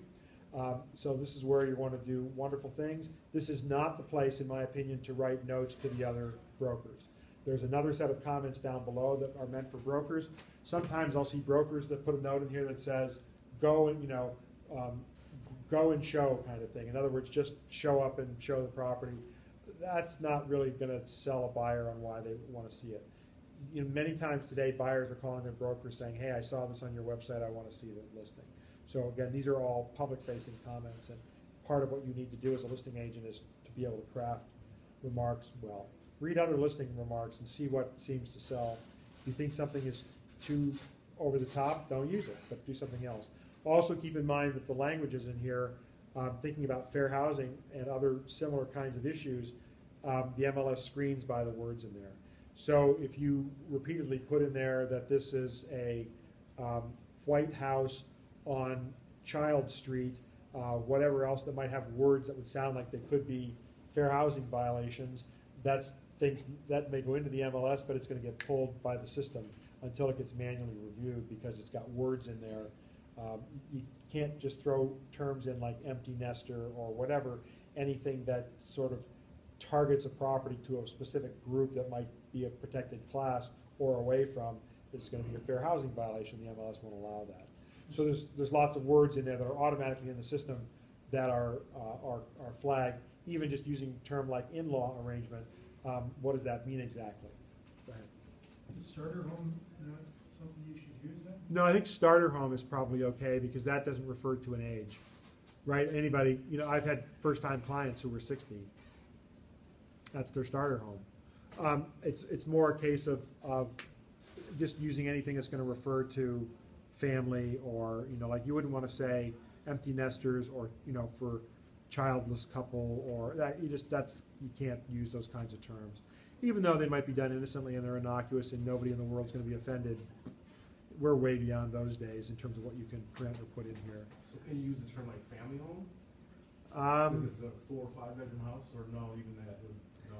So this is where you want to do wonderful things. This is not the place, in my opinion, to write notes to the other brokers. There's another set of comments down below that are meant for brokers. Sometimes I'll see brokers that put a note in here that says, go and go and show kind of thing. In other words, just show up and show the property. That's not really going to sell a buyer on why they want to see it. Many times today, buyers are calling their brokers saying, hey, I saw this on your website, I want to see the listing. So again, these are all public-facing comments, and part of what you need to do as a listing agent is to be able to craft remarks well. Read other listing remarks and see what seems to sell. If you think something is too over the top, don't use it, but do something else. Also keep in mind that the languages in here, thinking about fair housing and other similar kinds of issues, the MLS screens by the words in there. So if you repeatedly put in there that this is a white house on Child Street, whatever else that might have words that would sound like they could be fair housing violations, that's things that may go into the MLS, but it's going to get pulled by the system until it gets manually reviewed because it's got words in there. You can't just throw terms in like empty nester or whatever, anything that sort of targets a property to a specific group that might be a protected class or away from, it's going to be a fair housing violation. The MLS won't allow that. So there's lots of words in there that are automatically in the system that are flagged. Even just using a term like in-law arrangement, what does that mean exactly? Go ahead. Is starter home not something you should use then? No, I think starter home is probably okay because that doesn't refer to an age, right? Anybody, I've had first-time clients who were 60. That's their starter home. It's more a case of just using anything that's going to refer to family, or like you wouldn't want to say empty nesters, or for childless couple, or that you can't use those kinds of terms, even though they might be done innocently and they're innocuous and nobody in the world's going to be offended. We're way beyond those days in terms of what you can print or put in here. So can you use the term like family home? If it's a 4 or 5 bedroom house, or no, even that, no?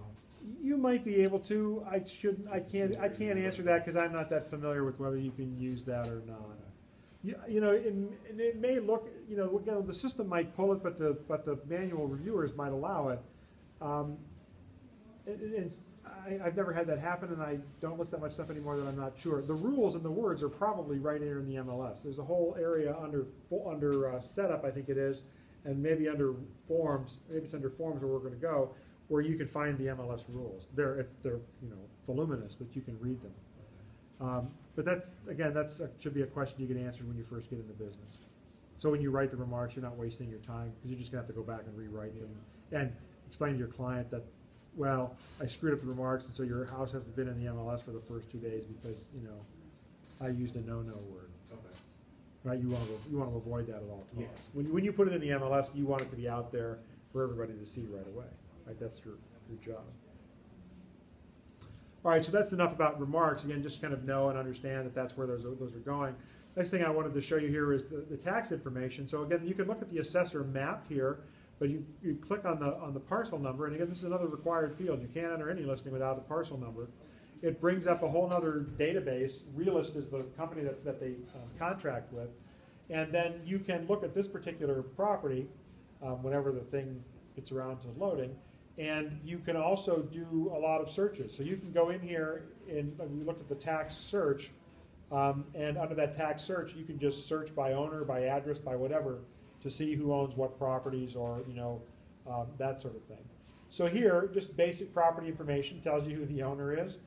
You might be able to. I can't answer that because I'm not that familiar with whether you can use that or not. You know, it may look, you know, the system might pull it, but the manual reviewers might allow it. I've never had that happen, and I don't list that much stuff anymore that I'm not sure. The rules and the words are probably right here in the MLS. There's a whole area under setup, I think it is, and maybe under forms. Maybe it's under forms where we're going to go, where you can find the MLS rules. They're you know, voluminous, but you can read them. But that's, again, should be a question you get answered when you first get into business. So when you write the remarks, you're not wasting your time, because you're just going to have to go back and rewrite them and explain to your client that, well, I screwed up the remarks, and so your house hasn't been in the MLS for the first 2 days because, you know, I used a no-no word. Okay. Right? You want to avoid that at all costs. When you put it in the MLS, you want it to be out there for everybody to see right away. Right? That's your job. All right, so that's enough about remarks. Again, just kind of know and understand that that's where those are going. Next thing I wanted to show you here is the tax information. So again, you can look at the assessor map here, but you click on the parcel number, and again, this is another required field. You can't enter any listing without a parcel number. It brings up a whole other database. Realist is the company that they contract with. And then you can look at this particular property whenever the thing gets around to loading. And you can also do a lot of searches. So you can go in here and we looked at the tax search, and under that tax search, you can just search by owner, by address, by whatever, to see who owns what properties, or you know, that sort of thing. So here, just basic property information tells you who the owner is.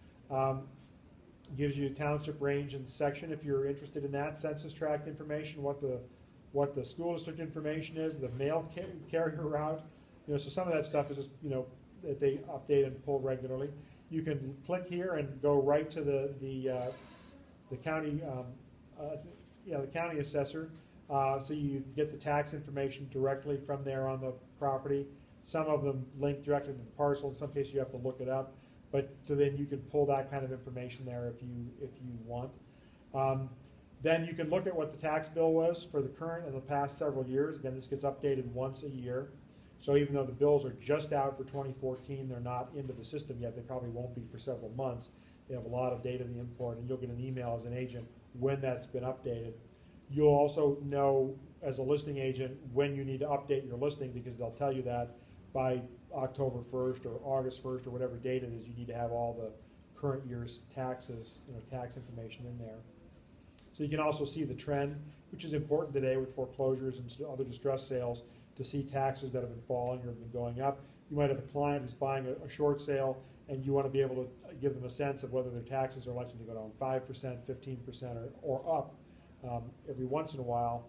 Gives you a township range and section if you're interested in that. Census tract information, what the school district information is, the mail carrier route. You know, so some of that stuff is just, you know, that they update and pull regularly. You can click here and go right to the county, the county assessor. So you get the tax information directly from there on the property. Some of them link directly to the parcel. In some cases, you have to look it up. But so then you can pull that kind of information there if you want. Then you can look at what the tax bill was for the current and the past several years. Again, this gets updated once a year. So even though the bills are just out for 2014, they're not into the system yet. They probably won't be for several months. They have a lot of data to import, and you'll get an email as an agent when that's been updated. You'll also know as a listing agent when you need to update your listing, because they'll tell you that by October 1st or August 1st or whatever date it is, you need to have all the current year's taxes, you know, tax information in there. So you can also see the trend, which is important today with foreclosures and other distress sales, to see taxes that have been falling or have been going up. You might have a client who's buying a short sale, and you want to be able to give them a sense of whether their taxes are likely to go down 5%, 15%, or up. Every once in a while,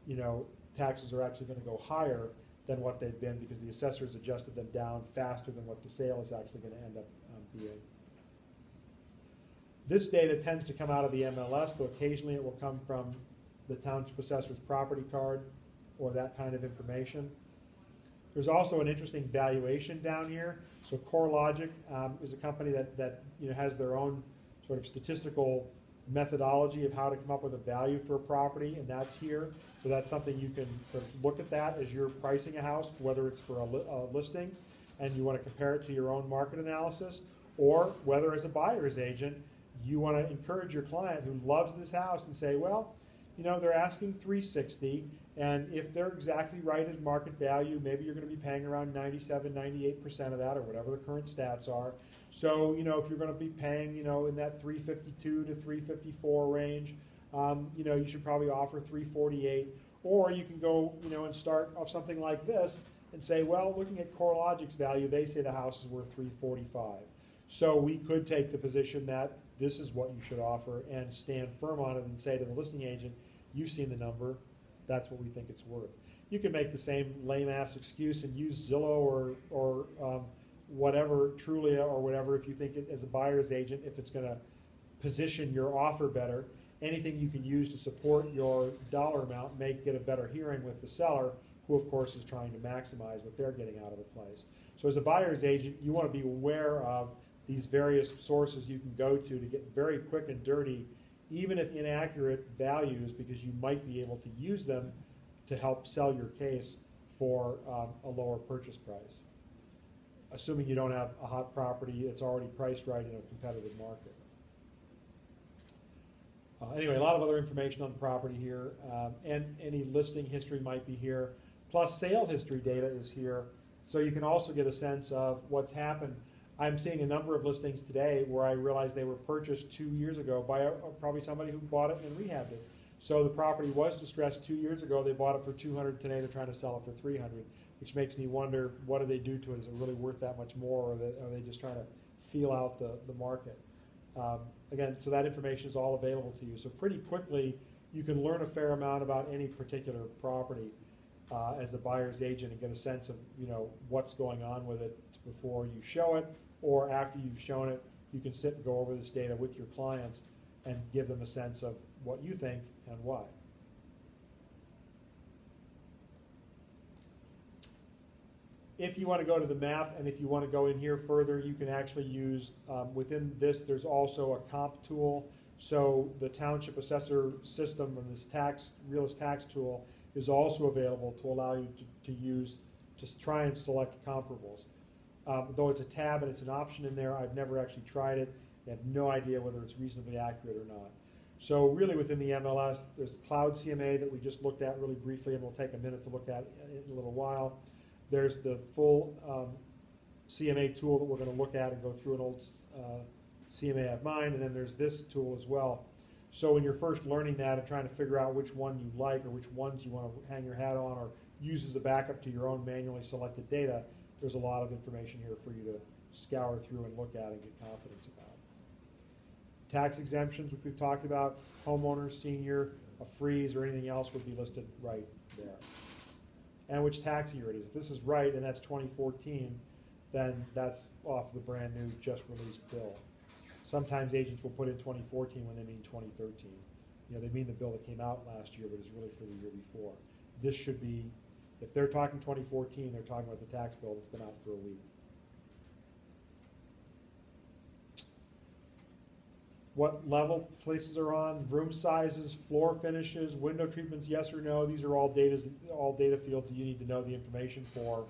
you know, taxes are actually going to go higher than what they've been because the assessors adjusted them down faster than what the sale is actually going to end up being. This data tends to come out of the MLS, though occasionally it will come from the township assessor's property card or that kind of information. There's also an interesting valuation down here. So CoreLogic is a company that you know, has their own sort of statistical methodology of how to come up with a value for a property, and that's here. So that's something you can sort of look at that as you're pricing a house, whether it's for a listing and you want to compare it to your own market analysis, or whether as a buyer's agent you want to encourage your client who loves this house and say, well, you know, they're asking $360, and if they're exactly right as market value, maybe you're going to be paying around 97, 98% of that, or whatever the current stats are. So, you know, if you're going to be paying, you know, in that 352 to 354 range, you know, you should probably offer 348. Or you can go, you know, and start off something like this and say, well, looking at CoreLogic's value, they say the house is worth 345. So we could take the position that this is what you should offer and stand firm on it and say to the listing agent, you've seen the number, that's what we think it's worth. You can make the same lame-ass excuse and use Zillow or whatever, Trulia or whatever, if you think it, as a buyer's agent, if it's going to position your offer better. Anything you can use to support your dollar amount may get a better hearing with the seller, who of course is trying to maximize what they're getting out of the place. So as a buyer's agent, you want to be aware of these various sources you can go to get very quick and dirty, even if inaccurate values, because you might be able to use them to help sell your case for a lower purchase price. Assuming you don't have a hot property, it's already priced right in a competitive market. Anyway, a lot of other information on the property here, and any listing history might be here. Plus sale history data is here, so you can also get a sense of what's happened. I'm seeing a number of listings today where I realized they were purchased 2 years ago by probably somebody who bought it and rehabbed it. So the property was distressed 2 years ago, they bought it for 200, today they're trying to sell it for 300, which makes me wonder, what do they do to it? Is it really worth that much more, or are they just trying to feel out the market? Again, so that information is all available to you. So pretty quickly, you can learn a fair amount about any particular property as a buyer's agent and get a sense of, you know, what's going on with it before you show it, or after you've shown it, you can sit and go over this data with your clients and give them a sense of what you think and why. If you want to go to the map, and if you want to go in here further, you can actually use, within this, there's also a comp tool. So the township assessor system and this realist tax tool is also available to allow you to use, to try and select comparables. Though it's a tab and it's an option in there, I've never actually tried it. I have no idea whether it's reasonably accurate or not. So really within the MLS, there's Cloud CMA that we just looked at really briefly, and we'll take a minute to look at in a little while. There's the full CMA tool that we're going to look at and go through an old CMA of mine, and then there's this tool as well. So when you're first learning that and trying to figure out which one you like or which ones you want to hang your hat on or use as a backup to your own manually selected data, there's a lot of information here for you to scour through and look at and get confidence about. Tax exemptions, which we've talked about, homeowners, senior, a freeze, or anything else would be listed right there. And which tax year it is. If this is right and that's 2014, then that's off the brand new just released bill. Sometimes agents will put in 2014 when they mean 2013. You know, they mean the bill that came out last year, but it's really for the year before. This should be, if they're talking 2014, they're talking about the tax bill that's been out for a week. What level places are on, room sizes, floor finishes, window treatments, yes or no. These are all data fields that you need to know the information for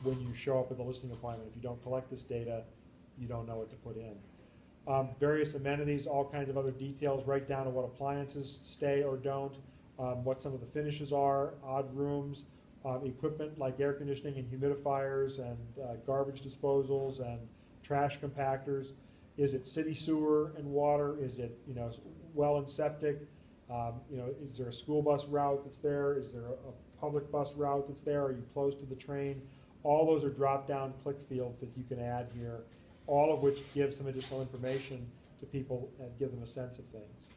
when you show up at the listing appointment. If you don't collect this data, you don't know what to put in. Various amenities, all kinds of other details, right down to what appliances stay or don't, what some of the finishes are, odd rooms, equipment like air conditioning and humidifiers and garbage disposals and trash compactors. Is it city sewer and water? Is it, you know, well and septic? You know, is there a school bus route that's there? Is there a public bus route that's there? Are you close to the train? All those are drop-down click fields that you can add here, all of which give some additional information to people and give them a sense of things.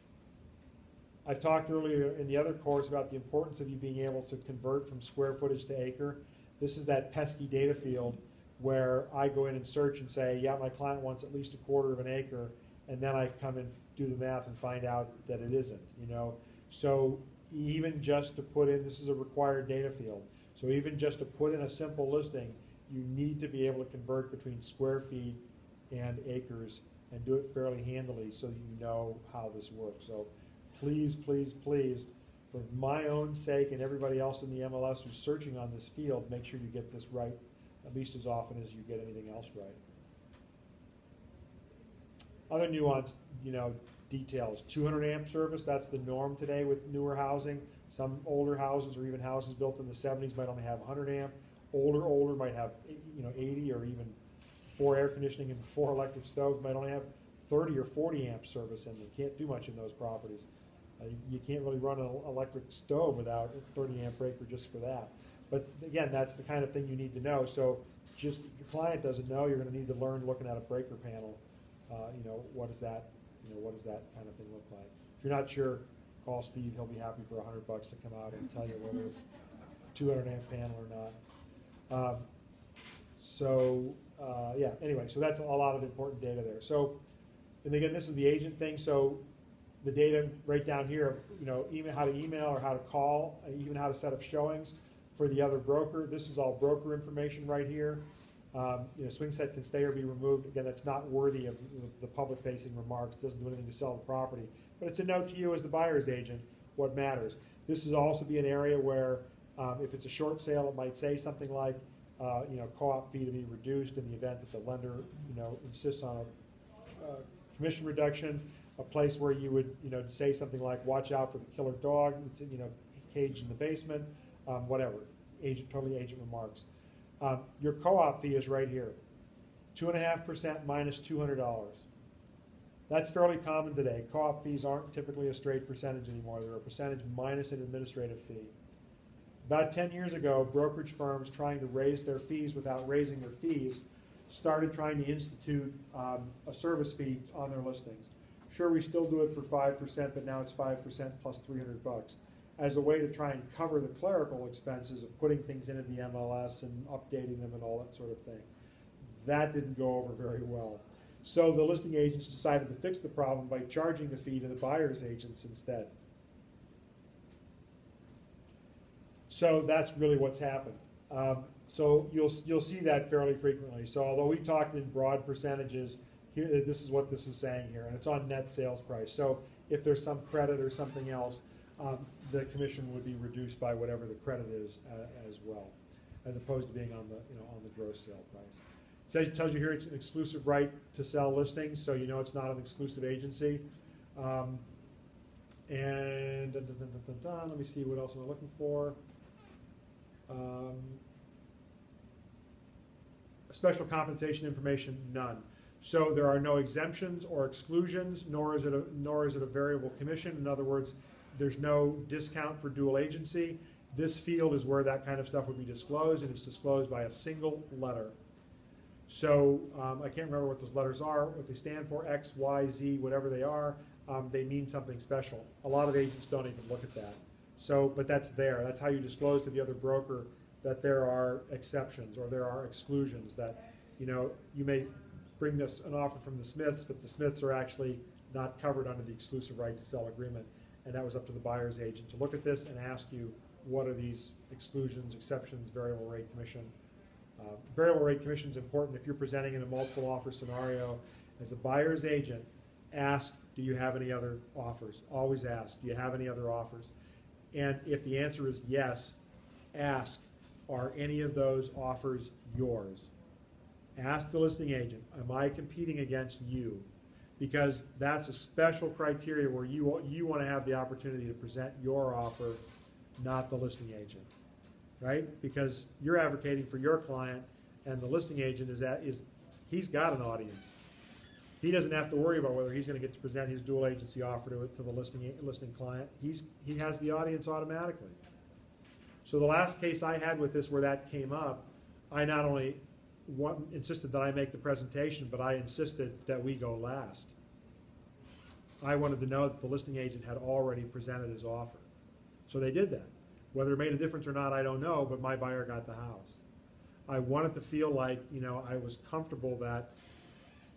I talked earlier in the other course about the importance of you being able to convert from square footage to acre. This is that pesky data field where I go in and search and say, yeah, my client wants at least 1/4 of an acre, and then I come and do the math and find out that it isn't, you know. So even just to put in, this is a required data field, so even just to put in a simple listing, you need to be able to convert between square feet and acres and do it fairly handily so that you know how this works. So please, please, please, for my own sake and everybody else in the MLS who's searching on this field, make sure you get this right at least as often as you get anything else right. Other nuanced, you know, details. 200 amp service, that's the norm today with newer housing. Some older houses or even houses built in the 70s might only have 100 amp. Older might have, you know, 80 or even 4 air conditioning and 4 electric stoves might only have 30 or 40 amp service in them. You can't do much in those properties. You can't really run an electric stove without a 30 amp breaker just for that. But again, that's the kind of thing you need to know. So just if your client doesn't know, you're going to need to learn looking at a breaker panel. You know, what does that kind of thing look like? If you're not sure, call Steve. He'll be happy for $100 to come out and tell you whether it's a 200 amp panel or not. Yeah. Anyway, so that's a lot of important data there. So, and again, this is the agent thing. So the data right down here, you know, even how to email or how to call, even how to set up showings for the other broker. This is all broker information right here. You know, swing set can stay or be removed. Again, that's not worthy of the public-facing remarks. It doesn't do anything to sell the property. But it's a note to you as the buyer's agent what matters. This is also be an area where If it's a short sale, it might say something like, co-op fee to be reduced in the event that the lender, insists on a commission reduction. A place where you would, say something like, watch out for the killer dog, caged in the basement, whatever, totally agent remarks. Your co-op fee is right here, 2.5% minus $200. That's fairly common today. Co-op fees aren't typically a straight percentage anymore. They're a percentage minus an administrative fee. About 10 years ago, brokerage firms trying to raise their fees without raising their fees started trying to institute a service fee on their listings. Sure, we still do it for 5%, but now it's 5% plus $300 as a way to try and cover the clerical expenses of putting things into the MLS and updating them and all that sort of thing. That didn't go over very well. So the listing agents decided to fix the problem by charging the fee to the buyer's agents instead. So that's really what's happened. So you'll see that fairly frequently. So although we talked in broad percentages, here, this is what this is saying here, and it's on net sales price. So if there's some credit or something else, the commission would be reduced by whatever the credit is as well, as opposed to being on the on the gross sale price. It tells you here it's an exclusive right to sell listings, so it's not an exclusive agency. And let me see what else am I looking for. Special compensation information, none. So there are no exemptions or exclusions, nor is it a variable commission. In other words, there's no discount for dual agency. This field is where that kind of stuff would be disclosed, and it's disclosed by a single letter. So I can't remember what those letters are, what they stand for, X, Y, Z, whatever they are. They mean something special. A lot of agents don't even look at that. So, but that's there. That's how you disclose to the other broker that there are exceptions or there are exclusions, that you may bring an offer from the Smiths, but the Smiths are actually not covered under the exclusive right to sell agreement. And that was up to the buyer's agent to look at this and ask you, what are these exclusions, exceptions, variable rate commission. Variable rate commission is important if you're presenting in a multiple offer scenario. As a buyer's agent, ask, do you have any other offers? Always ask, do you have any other offers? And if the answer is yes, ask, are any of those offers yours? Ask the listing agent, am I competing against you? Because that's a special criteria where you want to have the opportunity to present your offer, not the listing agent, right? Because you're advocating for your client, and the listing agent he's got an audience. He doesn't have to worry about whether he's going to get to present his dual agency offer to the listing client. He has the audience automatically. So the last case I had with this where that came up, I not only insisted that I make the presentation, but I insisted that we go last. I wanted to know that the listing agent had already presented his offer. So they did that. Whether it made a difference or not, I don't know, but my buyer got the house. I wanted to feel like, I was comfortable that,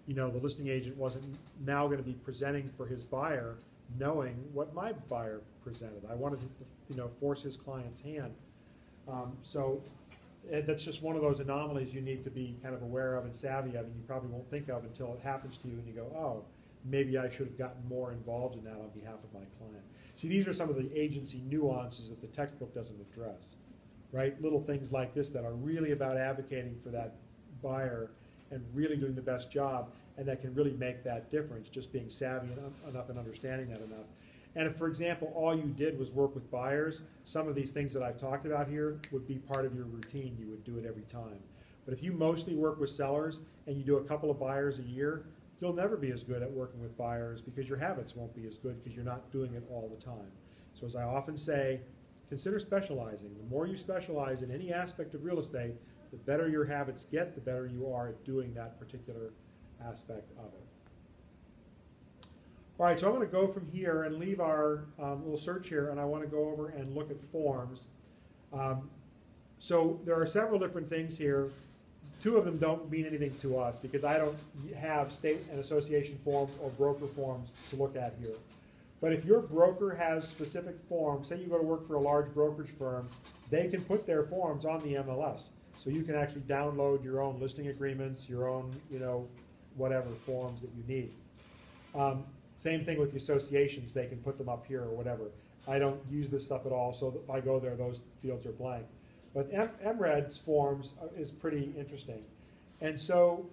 the listing agent wasn't now going to be presenting for his buyer knowing what my buyer presented. I wanted to, force his client's hand. So that's just one of those anomalies you need to be kind of aware of and savvy of, and you probably won't think of until it happens to you and you go, oh, maybe I should have gotten more involved in that on behalf of my client. See, these are some of the agency nuances that the textbook doesn't address, right? Little things like this that are really about advocating for that buyer and really doing the best job, and that can really make that difference, just being savvy enough and understanding that enough. And if, for example, all you did was work with buyers, some of these things that I've talked about here would be part of your routine. You would do it every time. But if you mostly work with sellers and you do a couple of buyers a year, you'll never be as good at working with buyers because your habits won't be as good because you're not doing it all the time. So as I often say, consider specializing. The more you specialize in any aspect of real estate, the better your habits get, the better you are at doing that particular aspect of it. All right, so I'm going to go from here and leave our little search here, and I want to go over and look at forms. So there are several different things here. Two of them don't mean anything to us because I don't have state and association forms or broker forms to look at here. But if your broker has specific forms, say you go to work for a large brokerage firm, they can put their forms on the MLS. So you can actually download your own listing agreements, your own, whatever forms that you need. Same thing with the associations, they can put them up here or whatever. I don't use this stuff at all, so if I go there, those fields are blank. But MRED's forms is pretty interesting. And so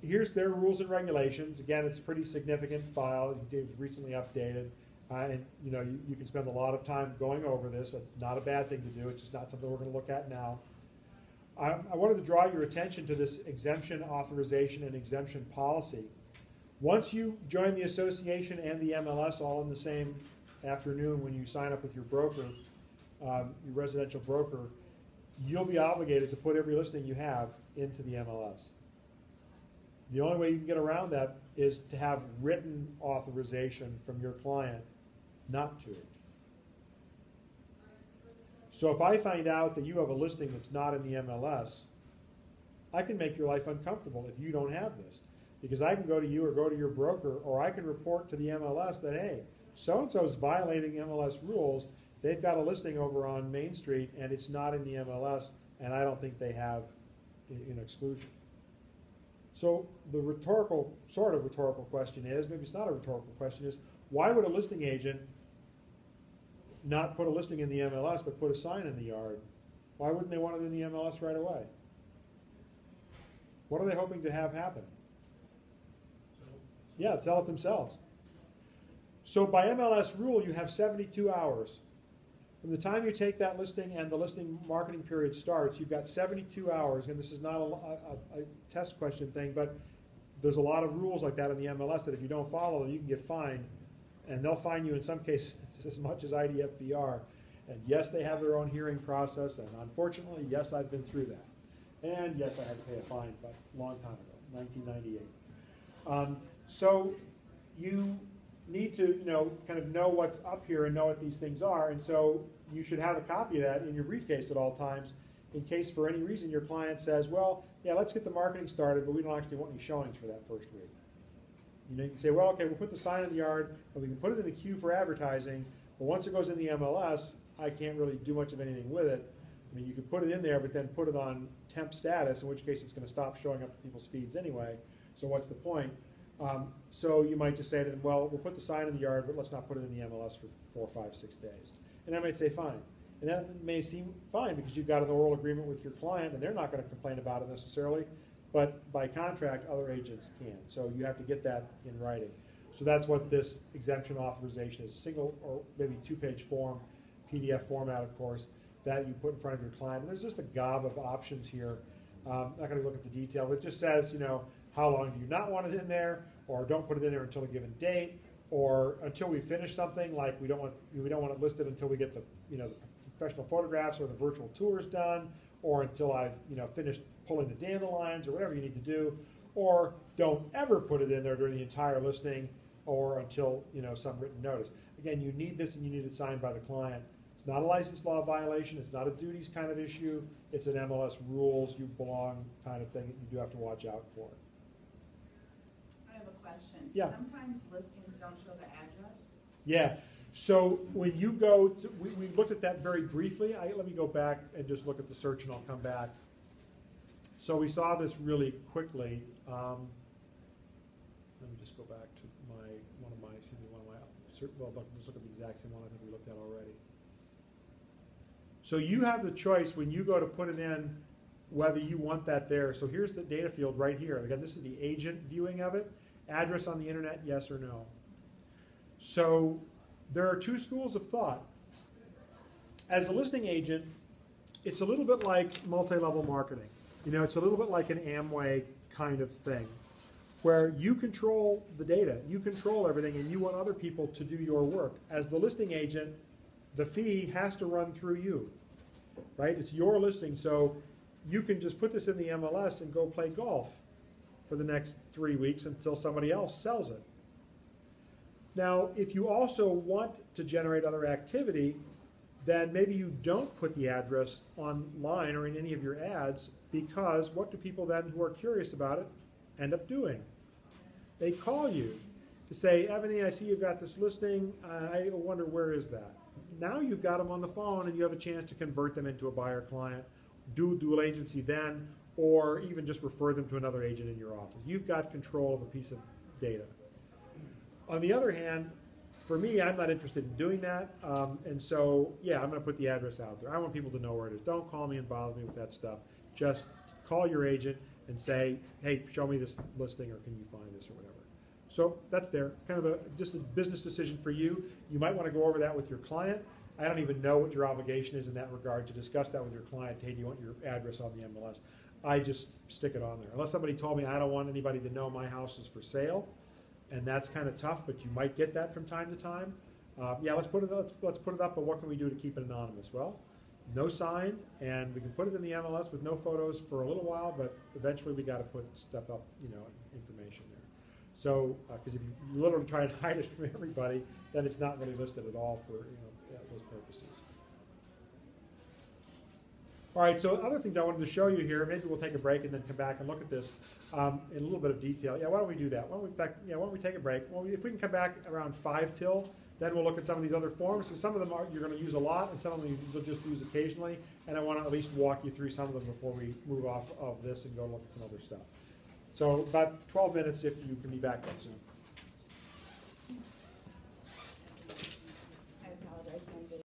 here's their rules and regulations. Again, it's a pretty significant file. It was recently updated. And you can spend a lot of time going over this. It's not a bad thing to do. It's just not something we're going to look at now. I wanted to draw your attention to this exemption authorization and exemption policy. Once you join the association and the MLS all in the same afternoon when you sign up with your broker, your residential broker, you'll be obligated to put every listing you have into the MLS. The only way you can get around that is to have written authorization from your client not to. So if I find out that you have a listing that's not in the MLS, I can make your life uncomfortable if you don't have this. Because I can go to you or go to your broker, or I can report to the MLS that, hey, so-and-so is violating MLS rules. They've got a listing over on Main Street and it's not in the MLS, and I don't think they have an exclusion. So the sort of rhetorical question is, maybe it's not a rhetorical question, is why would a listing agent not put a listing in the MLS but put a sign in the yard? Why wouldn't they want it in the MLS right away? What are they hoping to have happen? Yeah, sell it themselves. So by MLS rule, you have 72 hours. From the time you take that listing and the listing marketing period starts, you've got 72 hours, and this is not a test question thing, but there's a lot of rules like that in the MLS that if you don't follow them, you can get fined, and they'll fine you in some cases as much as IDFBR. And yes, they have their own hearing process, and unfortunately, yes, I've been through that. And yes, I had to pay a fine, but a long time ago, 1998. So you need to, kind of know what's up here and know what these things are, and so you should have a copy of that in your briefcase at all times in case for any reason your client says, well, yeah, let's get the marketing started, but we don't actually want any showings for that first week. You can say, well, okay, we'll put the sign in the yard, and we can put it in the queue for advertising, but once it goes in the MLS, I can't really do much of anything with it. I mean, you could put it in there, but then put it on temp status, in which case it's going to stop showing up in people's feeds anyway, so what's the point? So you might just say to them, well, we'll put the sign in the yard, but let's not put it in the MLS for 4, 5, 6 days. And I might say, fine. And that may seem fine because you've got an oral agreement with your client, and they're not going to complain about it necessarily, but by contract, other agents can. So you have to get that in writing. So that's what this exemption authorization is, a single or maybe 2-page form, PDF format, of course, that you put in front of your client. And there's just a gob of options here. I'm not going to look at the detail, but it just says, how long do you not want it in there, or don't put it in there until a given date, or until we finish something, like we don't want it listed until we get the the professional photographs or the virtual tours done, or until I've finished pulling the dandelions, or whatever you need to do, or don't ever put it in there during the entire listing, or until some written notice. Again, you need this and you need it signed by the client. It's not a license law violation. It's not a duties kind of issue. It's an MLS rules, you belong kind of thing that you do have to watch out for. I have a question. Yeah. Sometimes listings don't show the address. Yeah. So when you go to, we looked at that very briefly. Let me go back and just look at the search, and I'll come back. So we saw this really quickly. Let me just go back to one of my, well, let's look at the exact same one I think we looked at already. So you have the choice when you go to put it in whether you want that there. So here's the data field right here. Again, this is the agent viewing of it. Address on the internet, yes or no. So there are two schools of thought. As a listing agent, it's a little bit like multi-level marketing. It's a little bit like an Amway kind of thing, where you control the data, you control everything, and you want other people to do your work. As the listing agent, the fee has to run through you, right? It's your listing, so you can just put this in the MLS and go play golf for the next 3 weeks until somebody else sells it. Now, if you also want to generate other activity, then maybe you don't put the address online or in any of your ads, because what do people then who are curious about it end up doing? They call you to say, Ebony, I see you've got this listing. I wonder where is that? Now you've got them on the phone, and you have a chance to convert them into a buyer client, do dual agency then, or even just refer them to another agent in your office. You've got control of a piece of data. On the other hand, for me, I'm not interested in doing that, and so, yeah, I'm gonna put the address out there. I want people to know where it is. Don't call me and bother me with that stuff. Just call your agent and say, hey, show me this listing, or can you find this, or whatever. So that's there, kind of just a business decision for you. You might wanna go over that with your client. I don't even know what your obligation is in that regard to discuss that with your client. Hey, do you want your address on the MLS? I just stick it on there. Unless somebody told me I don't want anybody to know my house is for sale, and that's kind of tough, but you might get that from time to time. Yeah, let's put it up, but what can we do to keep it anonymous? Well, no sign, and we can put it in the MLS with no photos for a little while, but eventually we gotta put stuff up, information there. So, because if you literally try and hide it from everybody, then it's not really listed at all for, those purposes. All right, so other things I wanted to show you here, maybe we'll take a break and then come back and look at this in a little bit of detail. Yeah, why don't we do that? Why don't we take a break? Well, if we can come back around 5 till, then we'll look at some of these other forms. So some of them you're going to use a lot, and some of them you'll just use occasionally. And I want to at least walk you through some of them before we move off of this and go look at some other stuff. So about 12 minutes if you can be back that soon.